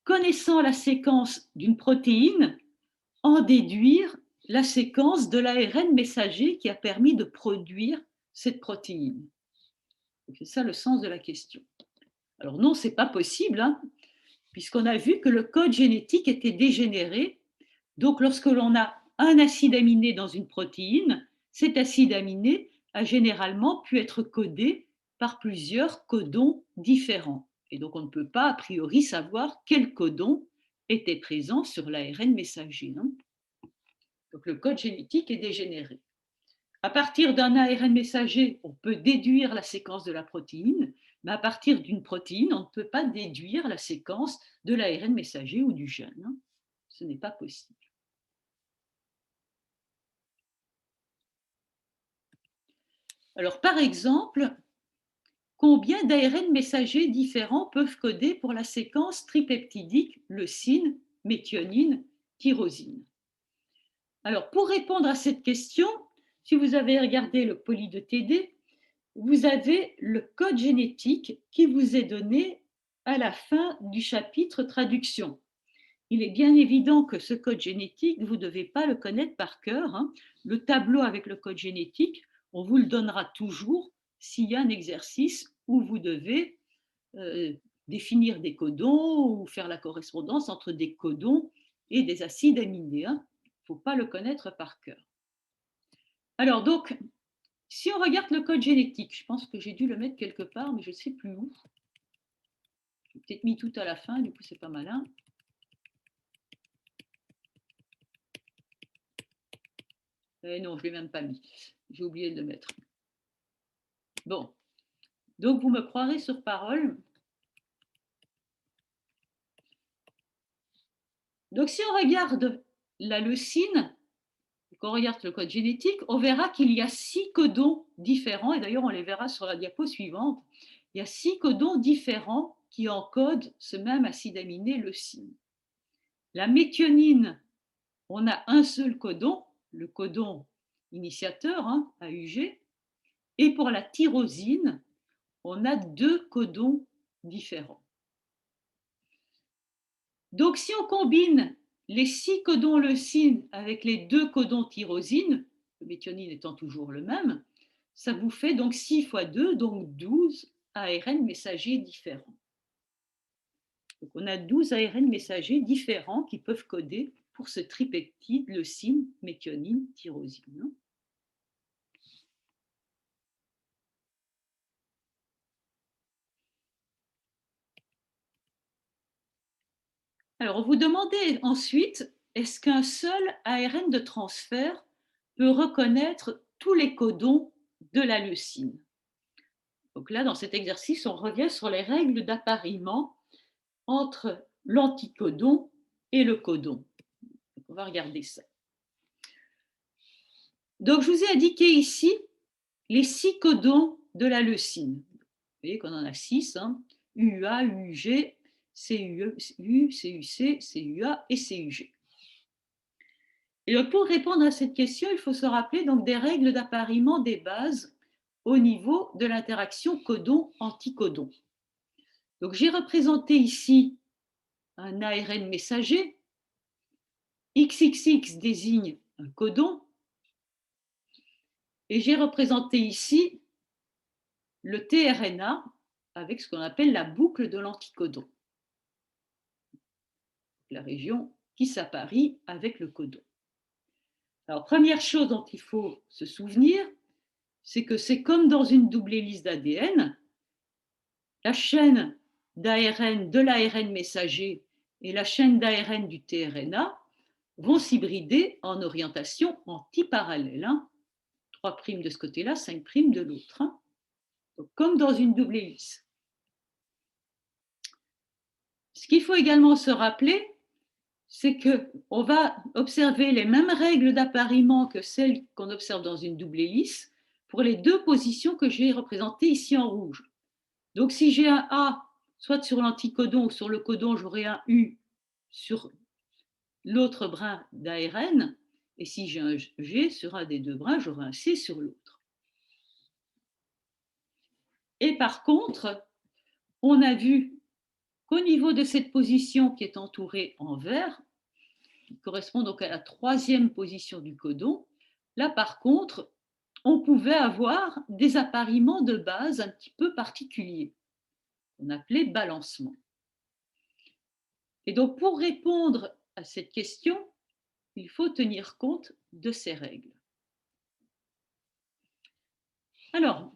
connaissant la séquence d'une protéine, en déduire la séquence de l'ARN messager qui a permis de produire cette protéine. C'est ça le sens de la question. Alors non, ce n'est pas possible, hein, puisqu'on a vu que le code génétique était dégénéré. Donc lorsque l'on a un acide aminé dans une protéine, cet acide aminé a généralement pu être codé par plusieurs codons différents. Et donc on ne peut pas a priori savoir quel codon était présent sur l'ARN messager. Hein. Donc le code génétique est dégénéré. À partir d'un ARN messager, on peut déduire la séquence de la protéine, mais à partir d'une protéine, on ne peut pas déduire la séquence de l'ARN messager ou du gène. Hein. Ce n'est pas possible. Alors, par exemple, combien d'ARN messagers différents peuvent coder pour la séquence tripeptidique leucine, méthionine, tyrosine? Alors, pour répondre à cette question, si vous avez regardé le poly de TD, vous avez le code génétique qui vous est donné à la fin du chapitre traduction. Il est bien évident que ce code génétique, vous ne devez pas le connaître par cœur. Hein. Le tableau avec le code génétique, on vous le donnera toujours s'il y a un exercice où vous devez définir des codons ou faire la correspondance entre des codons et des acides aminés. Hein. Il ne faut pas le connaître par cœur. Alors donc, si on regarde le code génétique, je pense que j'ai dû le mettre quelque part, mais je ne sais plus où. J'ai peut-être mis tout à la fin, du coup c'est pas malin. Non, je ne l'ai même pas mis. J'ai oublié de le mettre. Bon, donc vous me croirez sur parole. Donc si on regarde la leucine, qu'on regarde le code génétique, on verra qu'il y a 6 codons différents, et d'ailleurs on les verra sur la diapo suivante. Il y a 6 codons différents qui encodent ce même acide aminé leucine. La méthionine, on a un seul codon, le codon initiateur, hein, AUG, et pour la tyrosine, on a 2 codons différents. Donc si on combine les 6 codons leucine avec les 2 codons tyrosine, le méthionine étant toujours le même, ça vous fait donc 6 fois 2, donc 12 ARN messagers différents. Donc on a 12 ARN messagers différents qui peuvent coder pour ce tripeptide leucine, méthionine, tyrosine. Alors, vous demandez ensuite, est-ce qu'un seul ARN de transfert peut reconnaître tous les codons de la leucine? Donc là, dans cet exercice, on revient sur les règles d'appariement entre l'anticodon et le codon. Donc, on va regarder ça. Donc, je vous ai indiqué ici les 6 codons de la leucine. Vous voyez qu'on en a 6, hein, UA, UUG, CUE, CUC, CUA et CUG. Et donc, pour répondre à cette question, il faut se rappeler donc des règles d'appariement des bases au niveau de l'interaction codon-anticodon. Donc, j'ai représenté ici un ARN messager. XXX désigne un codon. Et j'ai représenté ici le tRNA avec ce qu'on appelle la boucle de l'anticodon. La région qui s'apparie avec le codon. Alors, première chose dont il faut se souvenir, c'est que c'est comme dans une double hélice d'ADN, la chaîne d'ARN de l'ARN messager et la chaîne d'ARN du tRNA vont s'hybrider en orientation antiparallèle. 3' de ce côté-là, 5' de l'autre. Comme dans une double hélice. Ce qu'il faut également se rappeler, c'est qu'on va observer les mêmes règles d'appariement que celles qu'on observe dans une double hélice pour les 2 positions que j'ai représentées ici en rouge. Donc si j'ai un A, soit sur l'anticodon ou sur le codon, j'aurai un U sur l'autre brin d'ARN, et si j'ai un G sur un des 2 brins, j'aurai un C sur l'autre. Et par contre, on a vu qu'au niveau de cette position qui est entourée en vert, qui correspond donc à la troisième position du codon. Là, par contre, on pouvait avoir des appariements de base un petit peu particuliers, qu'on appelait balancement. Et donc, pour répondre à cette question, il faut tenir compte de ces règles. Alors,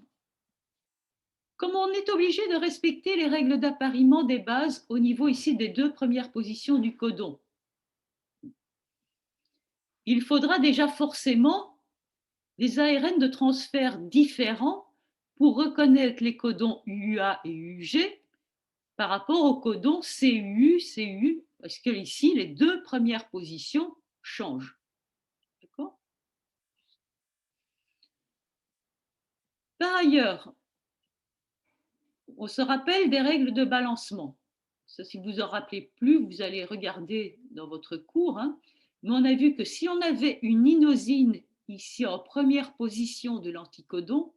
comme on est obligé de respecter les règles d'appariement des bases au niveau ici des deux premières positions du codon, il faudra déjà forcément des ARN de transfert différents pour reconnaître les codons UUA et UUG par rapport aux codons CUU, CU, parce que ici, les deux premières positions changent. D'accord ? Par ailleurs, on se rappelle des règles de balancement. Ça, si vous ne en rappelez plus, vous allez regarder dans votre cours. Mais on a vu que si on avait une inosine ici en première position de l'anticodon,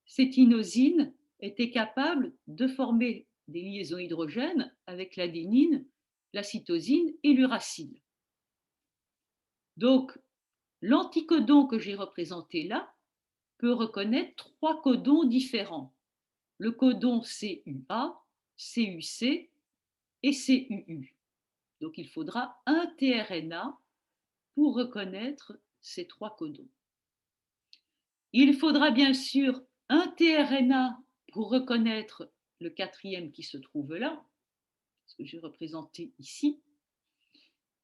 cette inosine était capable de former des liaisons hydrogènes avec l'adénine, la cytosine et l'uracile. Donc, l'anticodon que j'ai représenté là peut reconnaître trois codons différents. Le codon CUA, CUC et CUU. Donc, il faudra un tRNA pour reconnaître ces trois codons. Il faudra bien sûr un tRNA pour reconnaître le quatrième qui se trouve là, ce que j'ai représenté ici.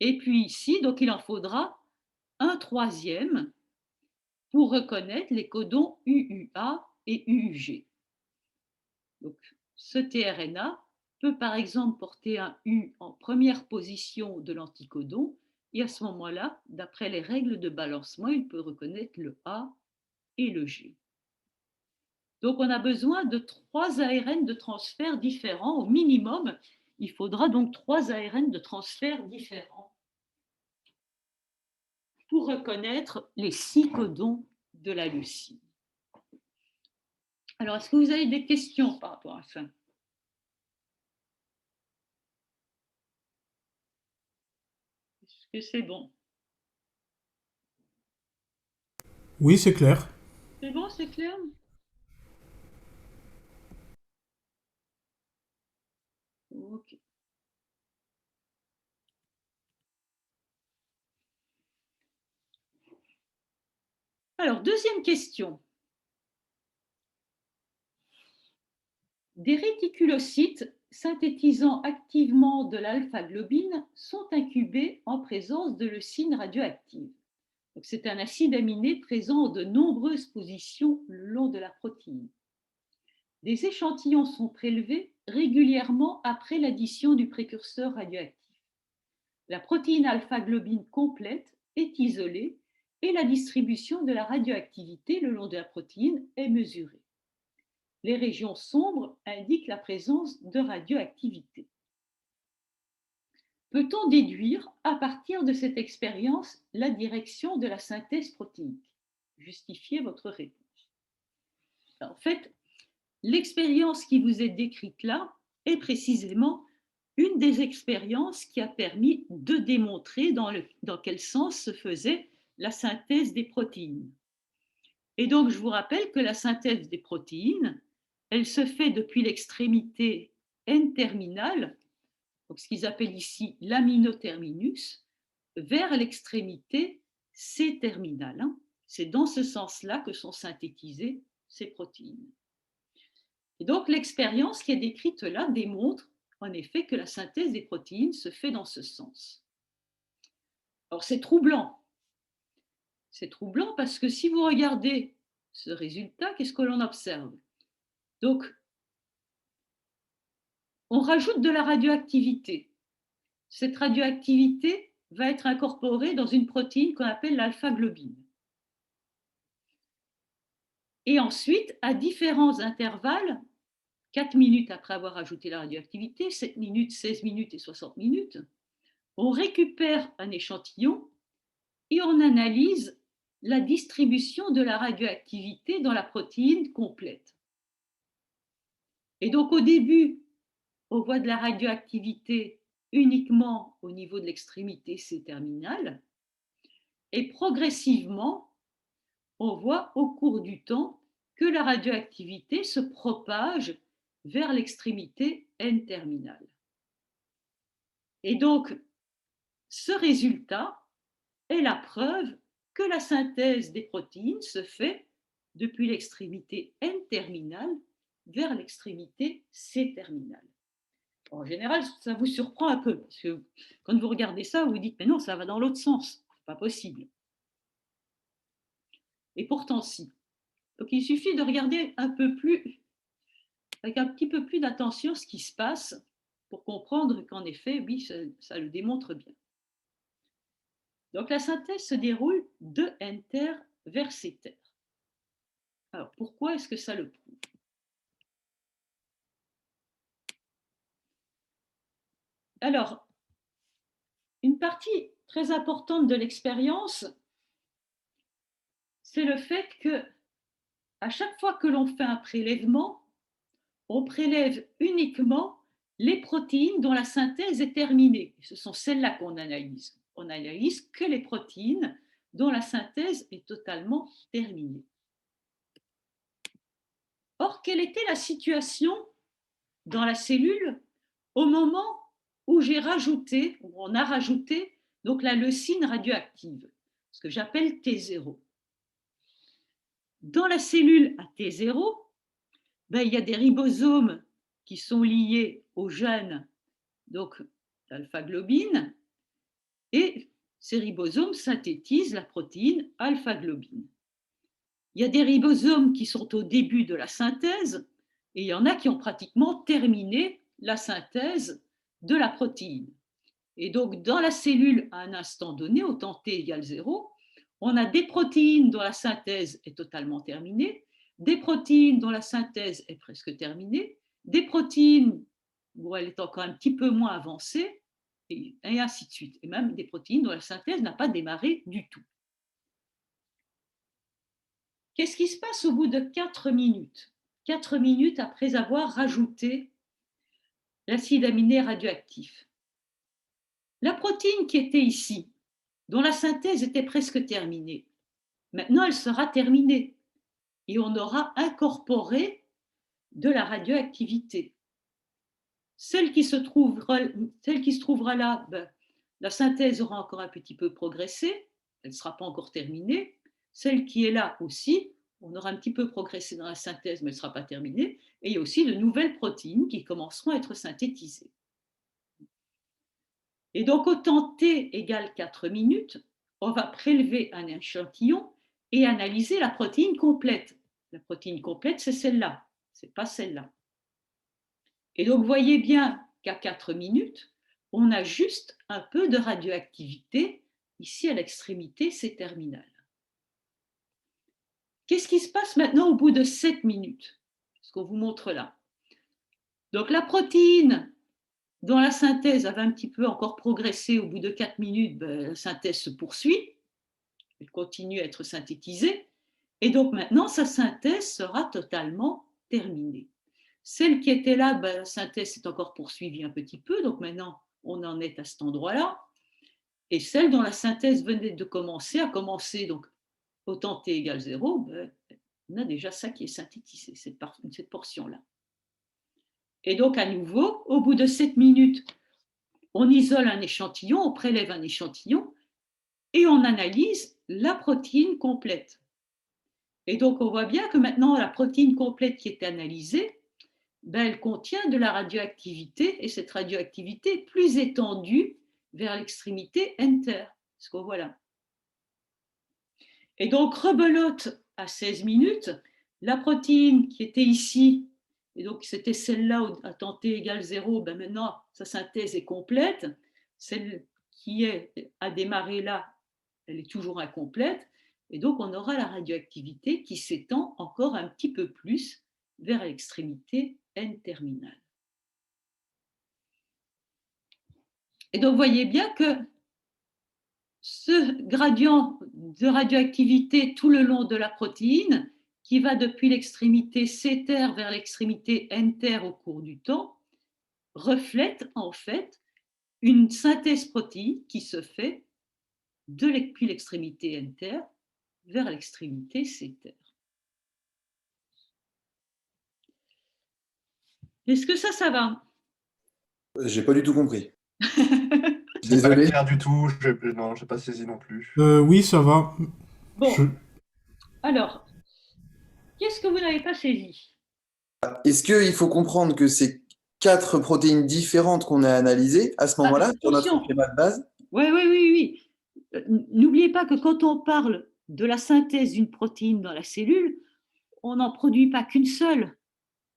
Et puis ici, donc il en faudra un troisième pour reconnaître les codons UUA et UUG. Donc, ce tRNA peut par exemple porter un U en première position de l'anticodon, et à ce moment-là, d'après les règles de balancement, il peut reconnaître le A et le G. Donc, on a besoin de 3 ARN de transfert différents. Au minimum, il faudra donc 3 ARN de transfert différents pour reconnaître les 6 codons de la leucine. Alors, est-ce que vous avez des questions par rapport à ça ? Est-ce que c'est bon ? Oui, c'est clair. C'est bon, c'est clair ? Ok. Alors, deuxième question. Des réticulocytes synthétisant activement de l'alpha-globine sont incubés en présence de leucine radioactive. C'est un acide aminé présent en de nombreuses positions le long de la protéine. Des échantillons sont prélevés régulièrement après l'addition du précurseur radioactif. La protéine alpha-globine complète est isolée et la distribution de la radioactivité le long de la protéine est mesurée. Les régions sombres indiquent la présence de radioactivité. Peut-on déduire, à partir de cette expérience, la direction de la synthèse protéique ? Justifiez votre réponse. En fait, l'expérience qui vous est décrite là est précisément une des expériences qui a permis de démontrer dans quel sens se faisait la synthèse des protéines. Et donc, je vous rappelle que la synthèse des protéines, elle se fait depuis l'extrémité N-terminale, donc ce qu'ils appellent ici l'aminoterminus, vers l'extrémité C-terminale. C'est dans ce sens-là que sont synthétisées ces protéines. Et donc l'expérience qui est décrite là démontre en effet que la synthèse des protéines se fait dans ce sens. Alors c'est troublant. C'est troublant parce que si vous regardez ce résultat, qu'est-ce que l'on observe ? Donc, on rajoute de la radioactivité. Cette radioactivité va être incorporée dans une protéine qu'on appelle l'alpha-globine. Et ensuite, à différents intervalles, 4 minutes après avoir ajouté la radioactivité, 7 minutes, 16 minutes et 60 minutes, on récupère un échantillon et on analyse la distribution de la radioactivité dans la protéine complète. Et donc au début, on voit de la radioactivité uniquement au niveau de l'extrémité C-terminale. Et progressivement, on voit au cours du temps que la radioactivité se propage vers l'extrémité N-terminale. Et donc, ce résultat est la preuve que la synthèse des protéines se fait depuis l'extrémité N-terminale vers l'extrémité C-terminale. En général, ça vous surprend un peu, parce que quand vous regardez ça, vous vous dites, mais non, ça va dans l'autre sens, c'est pas possible. Et pourtant, si. Donc, il suffit de regarder un peu plus, avec un petit peu plus d'attention ce qui se passe pour comprendre qu'en effet, oui, ça le démontre bien. Donc, la synthèse se déroule de N-ter vers C-ter. Alors, pourquoi est-ce que ça le prouve? Alors, une partie très importante de l'expérience, c'est le fait que à chaque fois que l'on fait un prélèvement, on prélève uniquement les protéines dont la synthèse est terminée. Ce sont celles-là qu'on analyse. On n'analyse que les protéines dont la synthèse est totalement terminée. Or, quelle était la situation dans la cellule au moment où on a rajouté donc la leucine radioactive, ce que j'appelle T0. Dans la cellule à T0, il y a des ribosomes qui sont liés aux gènes donc d'alpha-globine, et ces ribosomes synthétisent la protéine alpha-globine. Il y a des ribosomes qui sont au début de la synthèse, et il y en a qui ont pratiquement terminé la synthèse de la protéine. Et donc, dans la cellule, à un instant donné, au temps t égale 0, on a des protéines dont la synthèse est totalement terminée, des protéines dont la synthèse est presque terminée, des protéines où elle est encore un petit peu moins avancée, et ainsi de suite. Et même des protéines dont la synthèse n'a pas démarré du tout. Qu'est-ce qui se passe au bout de 4 minutes? 4 minutes après avoir rajouté l'acide aminé radioactif. La protéine qui était ici, dont la synthèse était presque terminée, maintenant elle sera terminée et on aura incorporé de la radioactivité. Celle qui se trouvera là, la synthèse aura encore un petit peu progressé, elle ne sera pas encore terminée. Celle qui est là aussi, on aura un petit peu progressé dans la synthèse, mais elle ne sera pas terminée. Et il y a aussi de nouvelles protéines qui commenceront à être synthétisées. Et donc, au temps t égale 4 minutes, on va prélever un échantillon et analyser la protéine complète. La protéine complète, c'est celle-là, ce n'est pas celle-là. Et donc, vous voyez bien qu'à 4 minutes, on a juste un peu de radioactivité ici à l'extrémité C-terminale. Qu'est-ce qui se passe maintenant au bout de 7 minutes? Ce qu'on vous montre là. Donc, la protéine dont la synthèse avait un petit peu encore progressé au bout de 4 minutes, la synthèse se poursuit, elle continue à être synthétisée, et donc maintenant, sa synthèse sera totalement terminée. Celle qui était là, la synthèse s'est encore poursuivie un petit peu, donc maintenant, on en est à cet endroit-là, et celle dont la synthèse venait de commencer, a commencé donc au temps t égale 0, on a déjà ça qui est synthétisé, cette portion-là. Et donc, à nouveau, au bout de 7 minutes, on isole un échantillon, on prélève un échantillon et on analyse la protéine complète. Et donc, on voit bien que maintenant, la protéine complète qui est analysée, elle contient de la radioactivité, et cette radioactivité est plus étendue vers l'extrémité N-ter, ce qu'on voit là. Et donc, rebelote à 16 minutes, la protéine qui était ici, et donc c'était celle-là à temps t égale 0, maintenant sa synthèse est complète. Celle qui a démarré là, elle est toujours incomplète. Et donc on aura la radioactivité qui s'étend encore un petit peu plus vers l'extrémité N-terminale. Et donc vous voyez bien que ce gradient de radioactivité tout le long de la protéine, qui va depuis l'extrémité C-ter vers l'extrémité N-ter au cours du temps, reflète en fait une synthèse protéique qui se fait depuis l'extrémité enter vers l'extrémité cter. Est-ce que ça va? J'ai pas du tout compris. C'est pas Désolé. clair du tout, non, j'ai pas saisi non plus. Oui, ça va. Bon, Je- alors, qu'est-ce que vous n'avez pas saisi? Est-ce qu'il faut comprendre que c'est 4 protéines différentes qu'on a analysées à ce moment-là, sur notre attention. schéma de base? Oui, oui, oui, oui. N'oubliez pas que quand on parle de la synthèse d'une protéine dans la cellule, on n'en produit pas qu'une seule,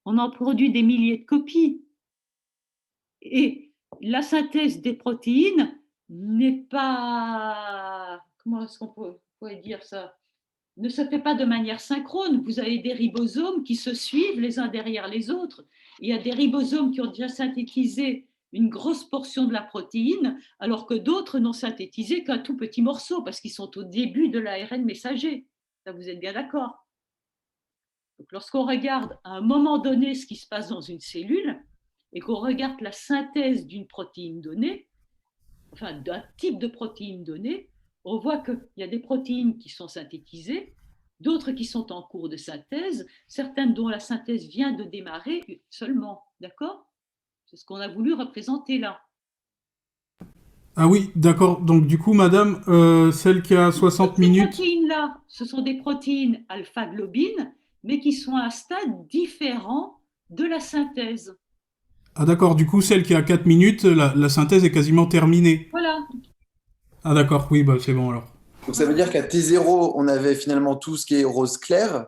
on en produit des milliers de copies. Et la synthèse des protéines n'est pas, comment est-ce qu'on pourrait dire ça, ne se fait pas de manière synchrone. Vous avez des ribosomes qui se suivent les uns derrière les autres. Il y a des ribosomes qui ont déjà synthétisé une grosse portion de la protéine, alors que d'autres n'ont synthétisé qu'un tout petit morceau, parce qu'ils sont au début de l'ARN messager. Ça, vous êtes bien d'accord? Donc, lorsqu'on regarde à un moment donné ce qui se passe dans une cellule, et qu'on regarde la synthèse d'une protéine donnée, enfin d'un type de protéine donnée, on voit qu'il y a des protéines qui sont synthétisées, d'autres qui sont en cours de synthèse, certaines dont la synthèse vient de démarrer seulement. D'accord? C'est ce qu'on a voulu représenter là. Ah oui, d'accord. Donc du coup, madame, celle qui a 60 Toutes ces minutes... protéines-là, ce sont des protéines alpha-globines, mais qui sont à un stade différent de la synthèse. Ah d'accord, du coup, celle qui a 4 minutes, la synthèse est quasiment terminée. Voilà. Ah d'accord, oui, bah c'est bon alors. Donc ça veut dire qu'à T0, on avait finalement tout ce qui est rose clair,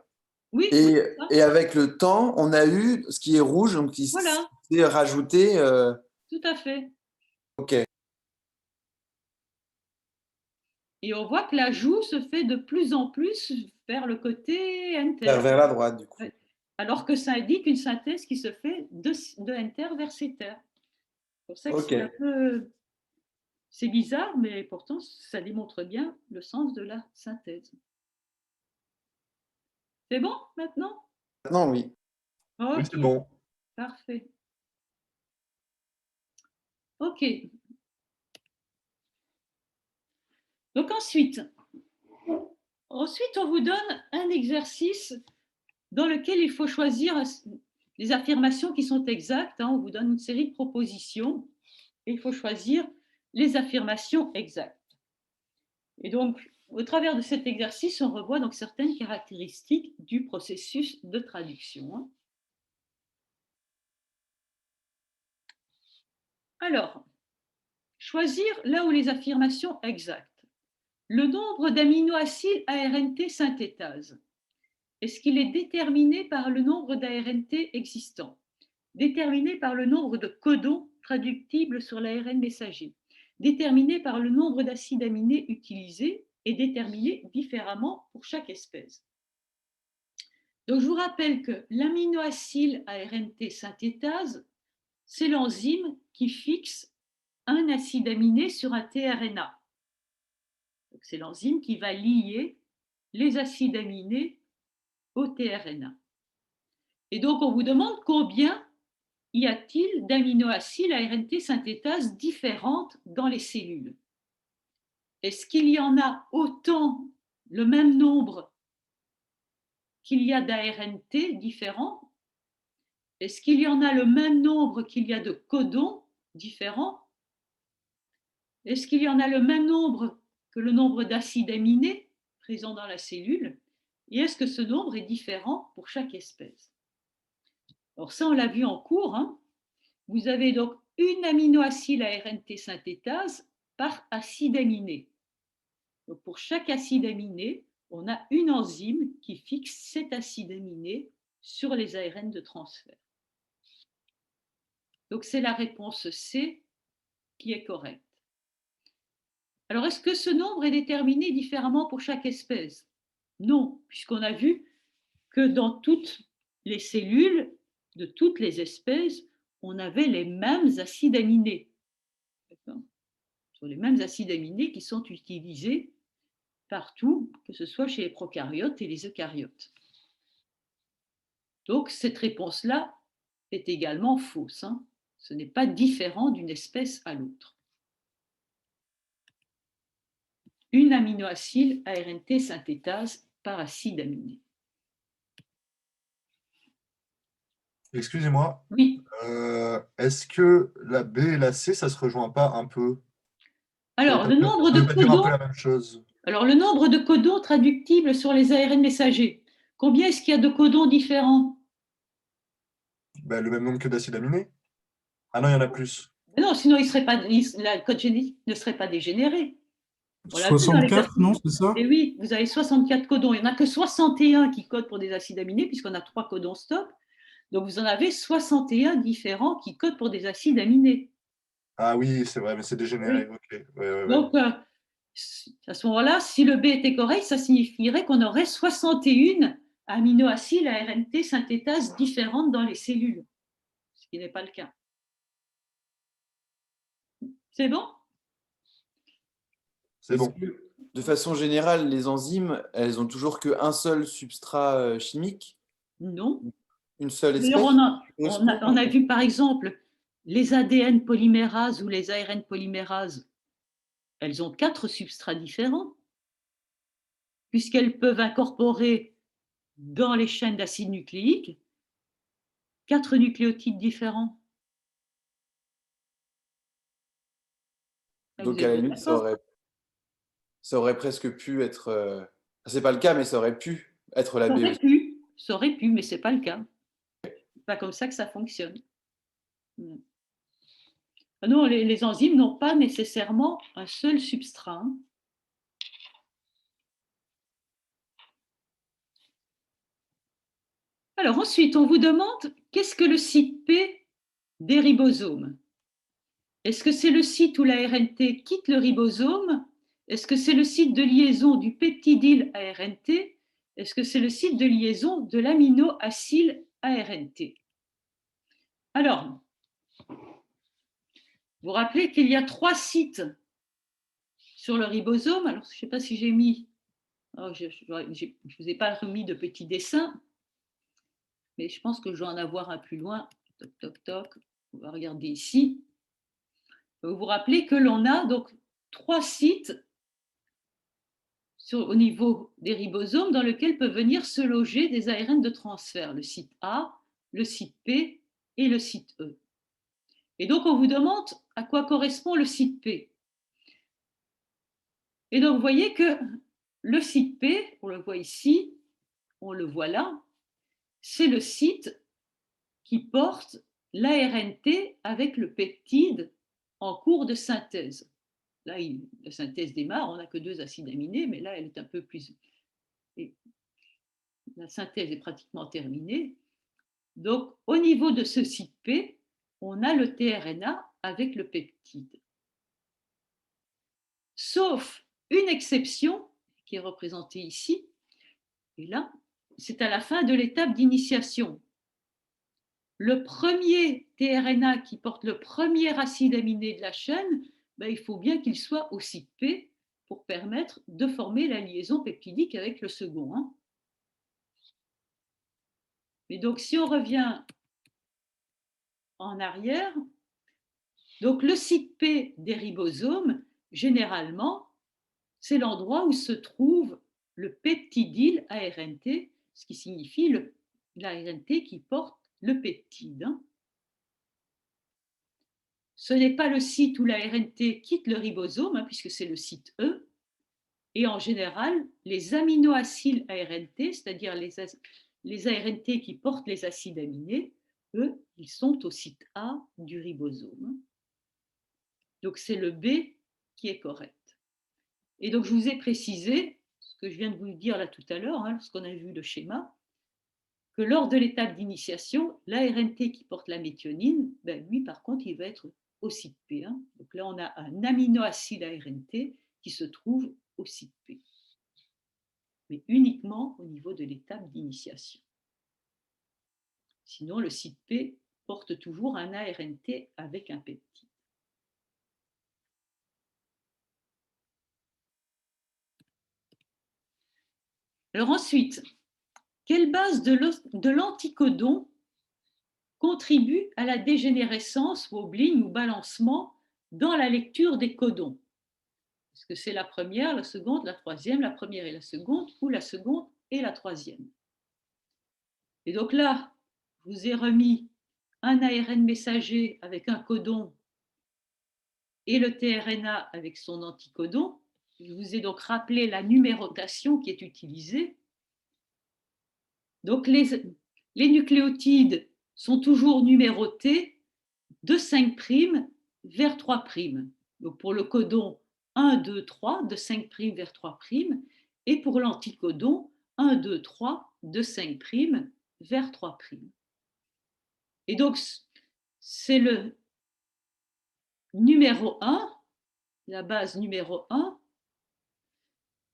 Oui, et avec le temps, on a eu ce qui est rouge, donc qui voilà, s'est rajouté. tout à fait. Ok, Et on voit que l'ajout se fait de plus en plus vers le côté enter. vers la droite, du coup. Alors que ça indique une synthèse qui se fait de enter vers cter. C'est pour ça que Ok. c'est un peu... C'est bizarre, mais pourtant, ça démontre bien le sens de la synthèse. C'est bon maintenant? Maintenant, oui. Oui, Ok, c'est bon. parfait. Ok. Donc ensuite, on vous donne un exercice dans lequel il faut choisir les affirmations qui sont exactes. On vous donne une série de propositions et il faut choisir les affirmations exactes. Et donc, au travers de cet exercice, on revoit donc certaines caractéristiques du processus de traduction. Alors, choisir là où les affirmations exactes. Le nombre d'aminoacides ARNT synthétase, est-ce qu'il est déterminé par le nombre d'ARNT existants? Déterminé par le nombre de codons traductibles sur l'ARN messager, déterminé par le nombre d'acides aminés utilisés et déterminé différemment pour chaque espèce. Donc, je vous rappelle que l'aminoacyle ARNT synthétase, c'est l'enzyme qui fixe un acide aminé sur un tRNA. C'est l'enzyme qui va lier les acides aminés au tRNA. Et donc, on vous demande combien y a-t-il d'aminoacides ARNT synthétase différentes dans les cellules? Est-ce qu'il y en a autant, le même nombre qu'il y a d'ARNT différents? Est-ce qu'il y en a le même nombre qu'il y a de codons différents? Est-ce qu'il y en a le même nombre que le nombre d'acides aminés présents dans la cellule? Et est-ce que ce nombre est différent pour chaque espèce? Alors ça, on l'a vu en cours. Vous avez donc une aminoacyle ARNT synthétase par acide aminé. Donc pour chaque acide aminé, on a une enzyme qui fixe cet acide aminé sur les ARN de transfert. Donc c'est la réponse C qui est correcte. Alors est-ce que ce nombre est déterminé différemment pour chaque espèce? Non, puisqu'on a vu que dans toutes les cellules de toutes les espèces, on avait les mêmes acides aminés. Ce sont les mêmes acides aminés qui sont utilisés partout, que ce soit chez les prokaryotes et les eucaryotes. Donc cette réponse-là est également fausse. Ce n'est pas différent d'une espèce à l'autre. une aminoacyle ARNT synthétase par acide aminé. Excusez-moi, Oui. est-ce que la B et la C, ça se rejoint pas un peu? Alors, Ça veut pas dire un peu la même chose? Alors, le nombre de codons traductibles sur les ARN messagers. Combien est-ce qu'il y a de codons différents? Ben, le même nombre que d'acides aminés? Ah non, il y en a plus. Mais non, sinon le code génétique ne serait pas dégénéré. On l'a vu dans les 64, non, c'est ça? Et oui, vous avez 64 codons. Il n'y en a que 61 qui codent pour des acides aminés, puisqu'on a 3 codons stop. Donc, vous en avez 61 différents qui codent pour des acides aminés. Ah oui, c'est vrai, mais c'est dégénéré. Oui. Ok. Ouais. Donc, à ce moment-là, si le B était correct, ça signifierait qu'on aurait 61 aminoacides ARNT synthétase différentes dans les cellules, ce qui n'est pas le cas. C'est bon? C'est bon. De façon générale, les enzymes, elles ont toujours qu'un seul substrat chimique, Non. une seule D'ailleurs, espèce. on a vu par exemple les ADN polymérases ou les ARN polymérases. Elles ont 4 substrats différents, puisqu'elles peuvent incorporer dans les chaînes d'acides nucléiques 4 nucléotides différents. Donc, à la limite, ça aurait presque pu être. C'est pas le cas, mais ça aurait pu être la B aussi. Ça aurait pu, mais ce n'est pas le cas. C'est pas comme ça que ça fonctionne. Non, les enzymes n'ont pas nécessairement un seul substrat. Alors ensuite, on vous demande qu'est-ce que le site P des ribosomes? Est-ce que c'est le site où l'ARNT quitte le ribosome? Est-ce que c'est le site de liaison du peptidyle ARNT? Est-ce que c'est le site de liaison de l'aminoacyle ARNT? Alors, vous vous rappelez qu'il y a 3 sites sur le ribosome. Alors, je ne sais pas si j'ai mis, je ne vous ai pas remis de petits dessins, mais je pense que je dois en avoir un plus loin. Toc, toc, toc. On va regarder ici. Vous vous rappelez que l'on a donc 3 sites au niveau des ribosomes dans lesquels peuvent venir se loger des ARN de transfert, le site A, le site P et le site E. Et donc, on vous demande à quoi correspond le site P. Et donc, vous voyez que le site P, on le voit ici, on le voit là, c'est le site qui porte l'ARNT avec le peptide en cours de synthèse. Là, la synthèse démarre, on n'a que 2 acides aminés, mais là, elle est un peu plus... La synthèse est pratiquement terminée. Donc, au niveau de ce site P, on a le tRNA avec le peptide. Sauf une exception qui est représentée ici, et là, c'est à la fin de l'étape d'initiation. Le premier tRNA qui porte le premier acide aminé de la chaîne, il faut bien qu'il soit au site P pour permettre de former la liaison peptidique avec le second. Mais donc, si on revient en arrière, donc le site P des ribosomes, généralement, c'est l'endroit où se trouve le peptidyle ARNT, ce qui signifie l'ARNT qui porte le peptide. Ce n'est pas le site où l'ARNT quitte le ribosome, puisque c'est le site E. Et en général, les aminoacyles ARNT, c'est-à-dire les ARNT qui portent les acides aminés, eux, ils sont au site A du ribosome. Donc c'est le B qui est correct. Et donc je vous ai précisé, ce que je viens de vous dire là tout à l'heure, lorsqu'on a vu le schéma, que lors de l'étape d'initiation, l'ARNT qui porte la méthionine, lui par contre, il va être au site P. Donc là, on a un aminoacide ARNT qui se trouve au site P, mais uniquement au niveau de l'étape d'initiation. Sinon, le site P porte toujours un ARNT avec un peptide. Alors ensuite, quelle base de l'anticodon contribue à la dégénérescence, wobbling ou balancement dans la lecture des codons? Est-ce que c'est la première, la seconde, la troisième, la première et la seconde, ou la seconde et la troisième? Et donc là, je vous ai remis un ARN messager avec un codon et le tRNA avec son anticodon. Je vous ai donc rappelé la numérotation qui est utilisée. Donc les nucléotides sont toujours numérotés de 5' vers 3'. Donc pour le codon 1, 2, 3, de 5' vers 3', et pour l'anticodon 1, 2, 3, de 5' vers 3'. Et donc c'est le numéro 1, la base numéro 1,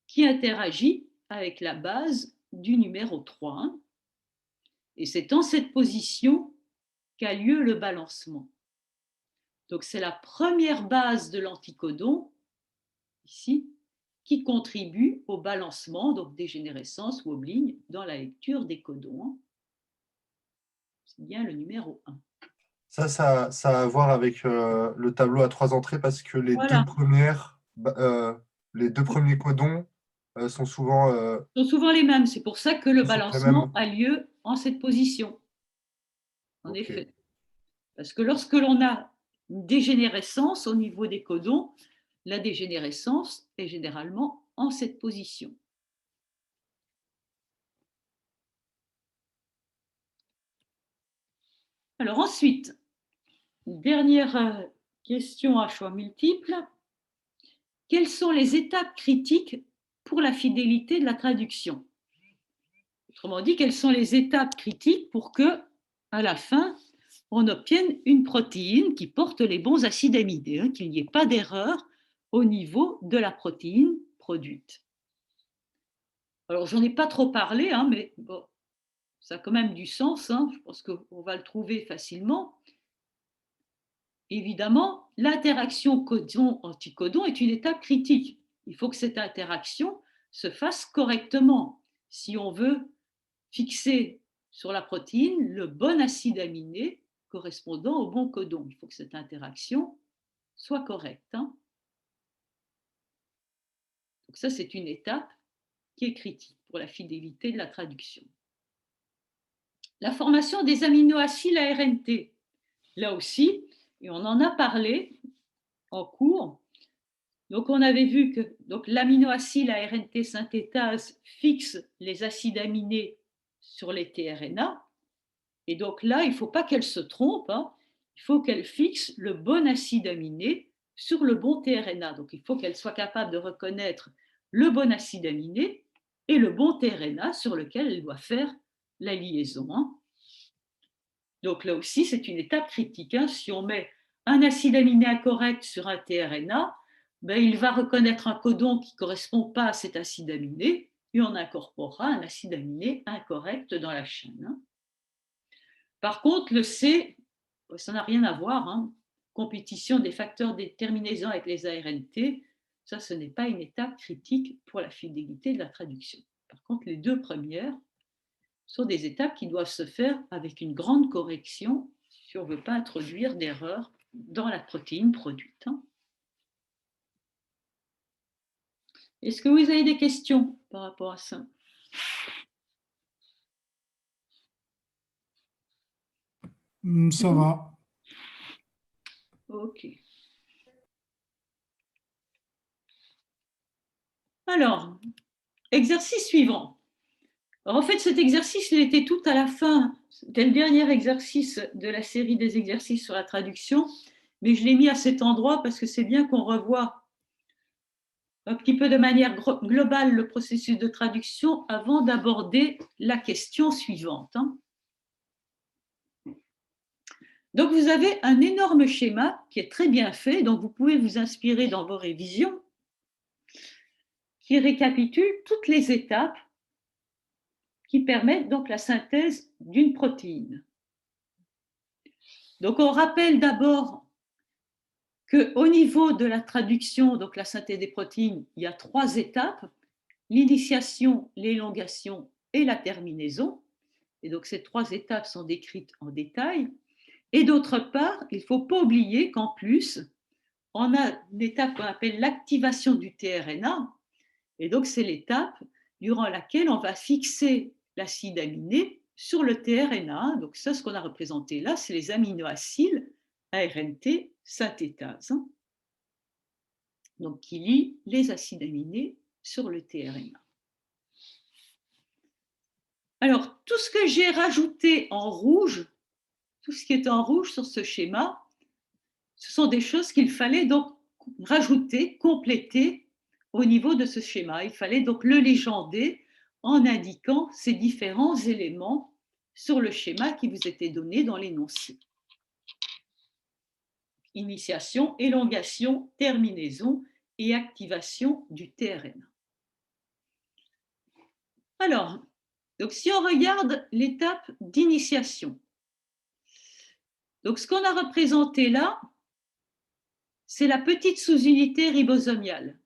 qui interagit avec la base du numéro 3. Et c'est en cette position qu'a lieu le balancement. Donc c'est la première base de l'anticodon, ici, qui contribue au balancement, donc dégénérescence ou obligne, dans la lecture des codons. C'est bien le numéro 1. Ça a à voir avec le tableau à 3 entrées parce que les Voilà. les deux premiers codons sont souvent Sont souvent les mêmes, c'est pour ça que le sont les balancement mêmes. a lieu en cette position. En Ok. effet. Parce que lorsque l'on a une dégénérescence au niveau des codons, la dégénérescence est généralement en cette position. Alors ensuite, dernière question à choix multiples. Quelles sont les étapes critiques pour la fidélité de la traduction? Autrement dit, quelles sont les étapes critiques pour que, à la fin, on obtienne une protéine qui porte les bons acides aminés, qu'il n'y ait pas d'erreur au niveau de la protéine produite. Alors, j'en ai pas trop parlé, mais bon, ça a quand même du sens, je pense qu'on va le trouver facilement. Évidemment, l'interaction codon-anticodon est une étape critique. Il faut que cette interaction se fasse correctement si on veut fixer sur la protéine le bon acide aminé correspondant au bon codon. Il faut que cette interaction soit correcte. Donc ça, c'est une étape qui est critique pour la fidélité de la traduction. La formation des aminoacides ARNT, là aussi, et on en a parlé en cours. Donc on avait vu que l'aminoacide ARNT synthétase fixe les acides aminés sur les tRNA. Et donc là, il ne faut pas qu'elle se trompe, il faut qu'elle fixe le bon acide aminé sur le bon tRNA. Donc il faut qu'elle soit capable de reconnaître le bon acide aminé et le bon tRNA sur lequel elle doit faire la liaison. Donc là aussi, c'est une étape critique. Si on met un acide aminé incorrect sur un tRNA, il va reconnaître un codon qui ne correspond pas à cet acide aminé et on incorporera un acide aminé incorrect dans la chaîne. Par contre, le C, ça n'a rien à voir. Compétition des facteurs de terminaison avec les ARNT, ça, ce n'est pas une étape critique pour la fidélité de la traduction. Par contre, les deux premières sont des étapes qui doivent se faire avec une grande correction si on ne veut pas introduire d'erreur dans la protéine produite. Est-ce que vous avez des questions par rapport à ça? Ça va. Ok. Alors, exercice suivant. Alors, en fait, cet exercice, il était tout à la fin. C'était le dernier exercice de la série des exercices sur la traduction, mais je l'ai mis à cet endroit parce que c'est bien qu'on revoie un petit peu de manière globale le processus de traduction avant d'aborder la question suivante. Donc, vous avez un énorme schéma qui est très bien fait, donc vous pouvez vous inspirer dans vos révisions, qui récapitule toutes les étapes qui permettent donc la synthèse d'une protéine. Donc, on rappelle d'abord qu'au niveau de la traduction, donc la synthèse des protéines, il y a 3 étapes, l'initiation, l'élongation et la terminaison. Et donc, ces 3 étapes sont décrites en détail. Et d'autre part, il ne faut pas oublier qu'en plus, on a l'étape qu'on appelle l'activation du tRNA. Et donc, c'est l'étape durant laquelle on va fixer l'acide aminé sur le tRNA. Donc, ça, ce qu'on a représenté là, c'est les aminoacides ARNT synthétase. Donc, qui lient les acides aminés sur le tRNA. Alors, tout ce que j'ai rajouté en rouge, tout ce qui est en rouge sur ce schéma, ce sont des choses qu'il fallait donc rajouter, compléter au niveau de ce schéma. Il fallait donc le légender en indiquant ces différents éléments sur le schéma qui vous était donné dans l'énoncé. Initiation, élongation, terminaison et activation du tRNA. Alors, donc si on regarde l'étape d'initiation, donc ce qu'on a représenté là, c'est la petite sous-unité ribosomiale.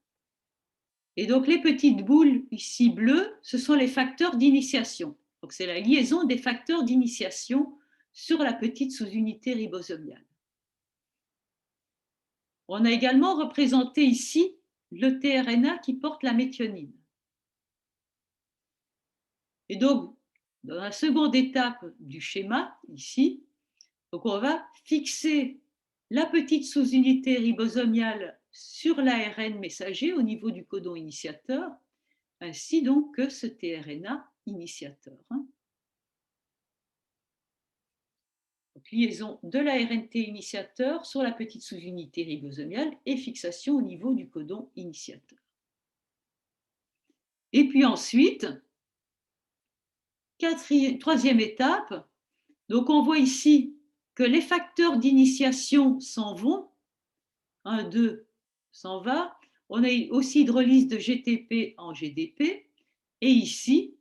Et donc les petites boules ici bleues, ce sont les facteurs d'initiation. Donc c'est la liaison des facteurs d'initiation sur la petite sous-unité ribosomiale. On a également représenté ici le tRNA qui porte la méthionine. Et donc, dans la seconde étape du schéma, ici, donc on va fixer la petite sous-unité ribosomiale sur l'ARN messager au niveau du codon initiateur, ainsi donc que ce tRNA initiateur. Donc, liaison de l'ARNT initiateur sur la petite sous-unité ribosomiale et fixation au niveau du codon initiateur. Et puis ensuite, troisième étape, donc on voit ici que les facteurs d'initiation s'en vont, 1, 2 s'en va, on a aussi hydrolyse de GTP en GDP, et ici,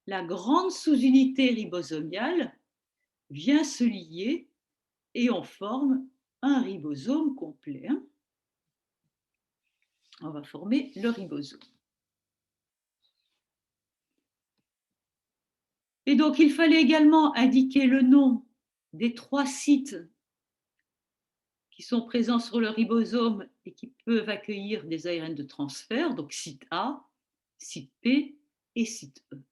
la grande sous-unité ribosomiale vient se lier et on forme un ribosome complet. On va former le ribosome. Et donc, il fallait également indiquer le nom des 3 sites qui sont présents sur le ribosome et qui peuvent accueillir des ARN de transfert, donc site A, site P et site E.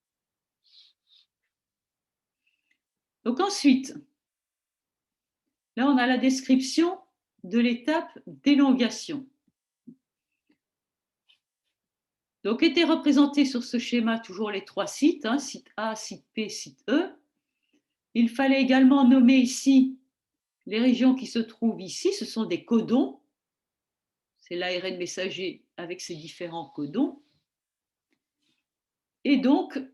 Donc ensuite, là on a la description de l'étape d'élongation. Donc étaient représentés sur ce schéma toujours les 3 sites, site A, site P, site E. Il fallait également nommer ici les régions qui se trouvent ici, ce sont des codons. C'est l'ARN messager avec ses différents codons. Et donc, il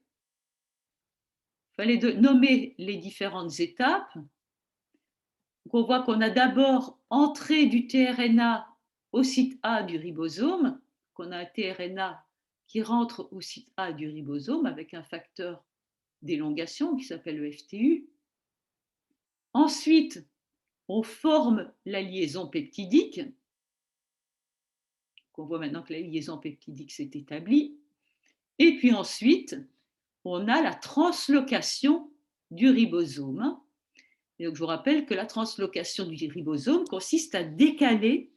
fallait nommer les différentes étapes. Donc, on voit qu'on a d'abord entrée du tRNA au site A du ribosome, qu'on a un tRNA qui rentre au site A du ribosome avec un facteur d'élongation qui s'appelle le FTU. Ensuite, on forme la liaison peptidique. On voit maintenant que la liaison peptidique s'est établie. Et puis ensuite, on a la translocation du ribosome. Et donc, je vous rappelle que la translocation du ribosome consiste à décaler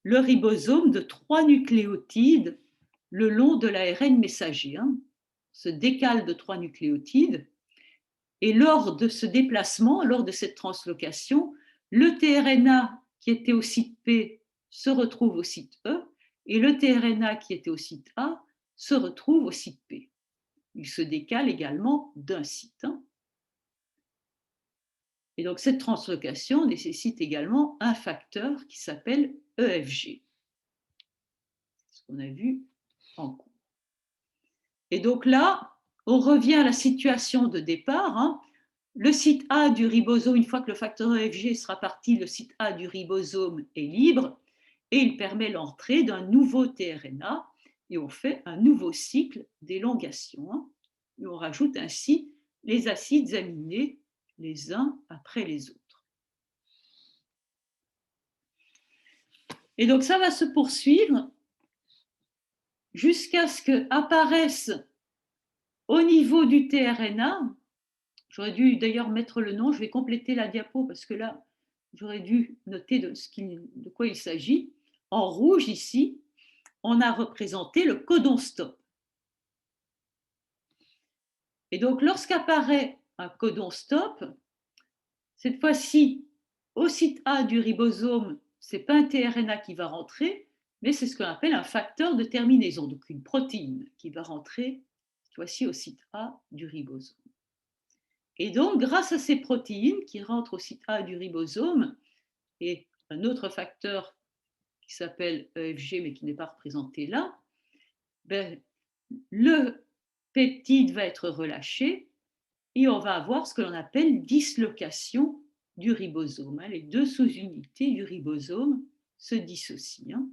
le ribosome de 3 nucléotides le long de l'ARN messager. On se décale de 3 nucléotides. Et lors de ce déplacement, lors de cette translocation, le tRNA qui était au site P se retrouve au site E et le tRNA qui était au site A se retrouve au site P. Il se décale également d'un site. Et donc cette translocation nécessite également un facteur qui s'appelle EFG. C'est ce qu'on a vu en cours. Et donc là, on revient à la situation de départ. Le site A du ribosome, une fois que le facteur EFG sera parti, le site A du ribosome est libre et il permet l'entrée d'un nouveau tRNA et on fait un nouveau cycle d'élongation. Et on rajoute ainsi les acides aminés les uns après les autres. Et donc ça va se poursuivre jusqu'à ce qu'apparaisse au niveau du tRNA, j'aurais dû d'ailleurs mettre le nom, je vais compléter la diapo parce que là, j'aurais dû noter de quoi il s'agit. en rouge ici, on a représenté le codon stop. Et donc, lorsqu'apparaît un codon stop, cette fois-ci, au site A du ribosome, ce n'est pas un tRNA qui va rentrer, mais c'est ce qu'on appelle un facteur de terminaison, donc une protéine qui va rentrer, cette fois-ci, au site A du ribosome. Et donc, grâce à ces protéines qui rentrent au site A du ribosome, et un autre facteur qui s'appelle EFG, mais qui n'est pas représenté là, ben, le peptide va être relâché et on va avoir ce que l'on appelle dislocation du ribosome. Les deux sous-unités du ribosome se dissocient.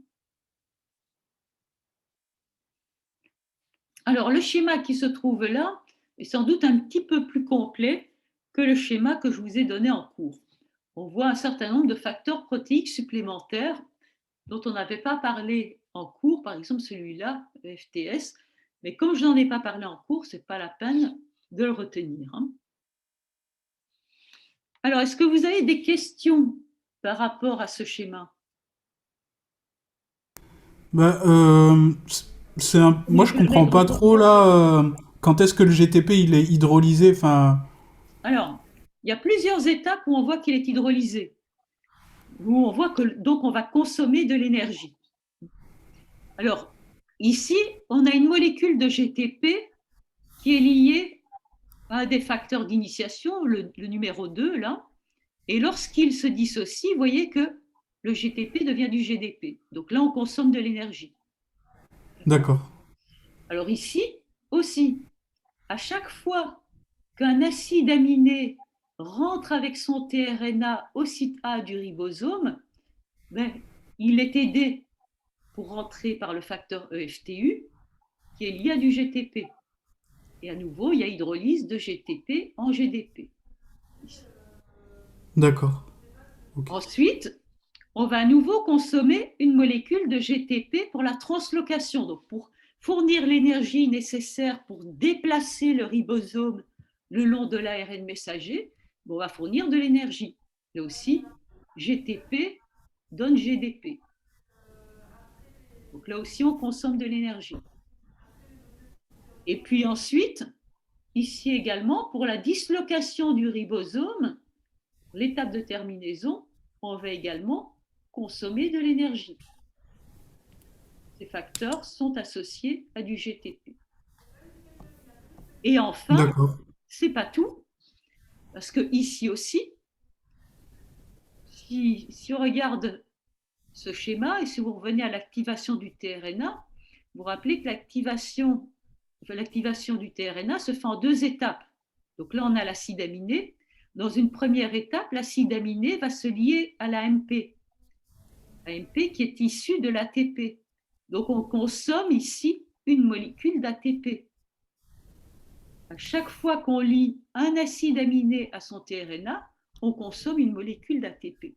Alors, le schéma qui se trouve là est sans doute un petit peu plus complet que le schéma que je vous ai donné en cours. On voit un certain nombre de facteurs protéiques supplémentaires dont on n'avait pas parlé en cours, par exemple celui-là, le FTS, mais comme je n'en ai pas parlé en cours, ce n'est pas la peine de le retenir. Alors, est-ce que vous avez des questions par rapport à ce schéma? Bah, moi, je comprends pas trop là. Quand est-ce que le GTP il est hydrolysé? Enfin, Alors, il y a plusieurs étapes où on voit qu'il est hydrolysé, où on voit que donc on va consommer de l'énergie. Alors, ici, on a une molécule de GTP qui est liée à des facteurs d'initiation, le numéro 2 là, et lorsqu'il se dissocie, vous voyez que le GTP devient du GDP. Donc là, on consomme de l'énergie. d'accord. Alors ici aussi, à chaque fois qu'un acide aminé rentre avec son tRNA au site A du ribosome, ben, il est aidé pour rentrer par le facteur EFTU qui est lié à du GTP. Et à nouveau, il y a hydrolyse de GTP en GDP. D'accord. Okay. Ensuite, on va à nouveau consommer une molécule de GTP pour la translocation, donc pour fournir l'énergie nécessaire pour déplacer le ribosome le long de l'ARN messager, on va fournir de l'énergie. Là aussi, GTP donne GDP. Donc là aussi, on consomme de l'énergie. Et puis ensuite, ici également, pour la dislocation du ribosome, l'étape de terminaison, on va également consommer de l'énergie. Ces facteurs sont associés à du GTP. Et enfin, ce n'est pas tout, parce que ici aussi, si on regarde ce schéma et si vous revenez à l'activation du tRNA, vous vous rappelez que l'activation du tRNA se fait en deux étapes. Donc là, on a l'acide aminé. Dans une première étape, l'acide aminé va se lier à l'AMP. AMP qui est issue de l'ATP. Donc on consomme ici une molécule d'ATP. À chaque fois qu'on lie un acide aminé à son tRNA, on consomme une molécule d'ATP.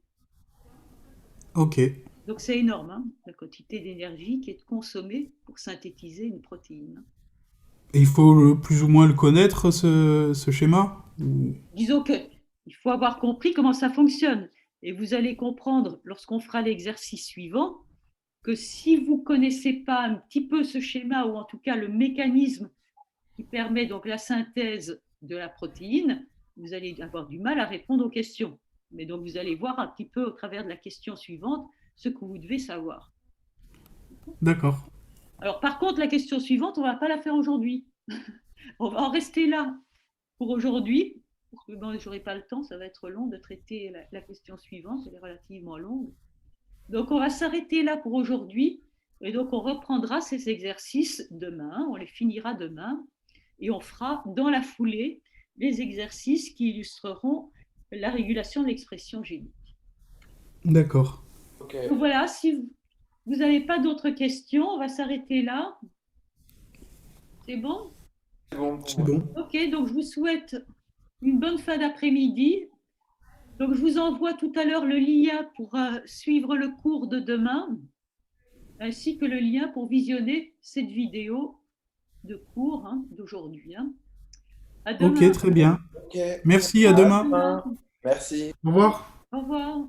Ok. Donc c'est énorme, la quantité d'énergie qui est consommée pour synthétiser une protéine. Et il faut plus ou moins le connaître, ce schéma? Disons qu'il faut avoir compris comment ça fonctionne. Et vous allez comprendre, lorsqu'on fera l'exercice suivant, que si vous ne connaissez pas un petit peu ce schéma, ou en tout cas le mécanisme qui permet donc la synthèse de la protéine, vous allez avoir du mal à répondre aux questions. Mais donc vous allez voir un petit peu au travers de la question suivante ce que vous devez savoir. D'accord. Alors par contre, la question suivante, on ne va pas la faire aujourd'hui. On va en rester là pour aujourd'hui, parce que bon, je n'aurai pas le temps, ça va être long de traiter la question suivante, elle est relativement longue. Donc on va s'arrêter là pour aujourd'hui, et donc on reprendra ces exercices demain, on les finira demain, et on fera dans la foulée les exercices qui illustreront la régulation de l'expression génique. D'accord. Okay. Donc voilà, si vous n'avez pas d'autres questions, on va s'arrêter là. C'est bon? C'est bon. C'est bon. Ok, donc je vous souhaite une bonne fin d'après-midi. Donc je vous envoie tout à l'heure le lien pour suivre le cours de demain, ainsi que le lien pour visionner cette vidéo de cours d'aujourd'hui. À demain. Ok, très bien. Okay. Merci, à demain. Merci. Au revoir. Au revoir.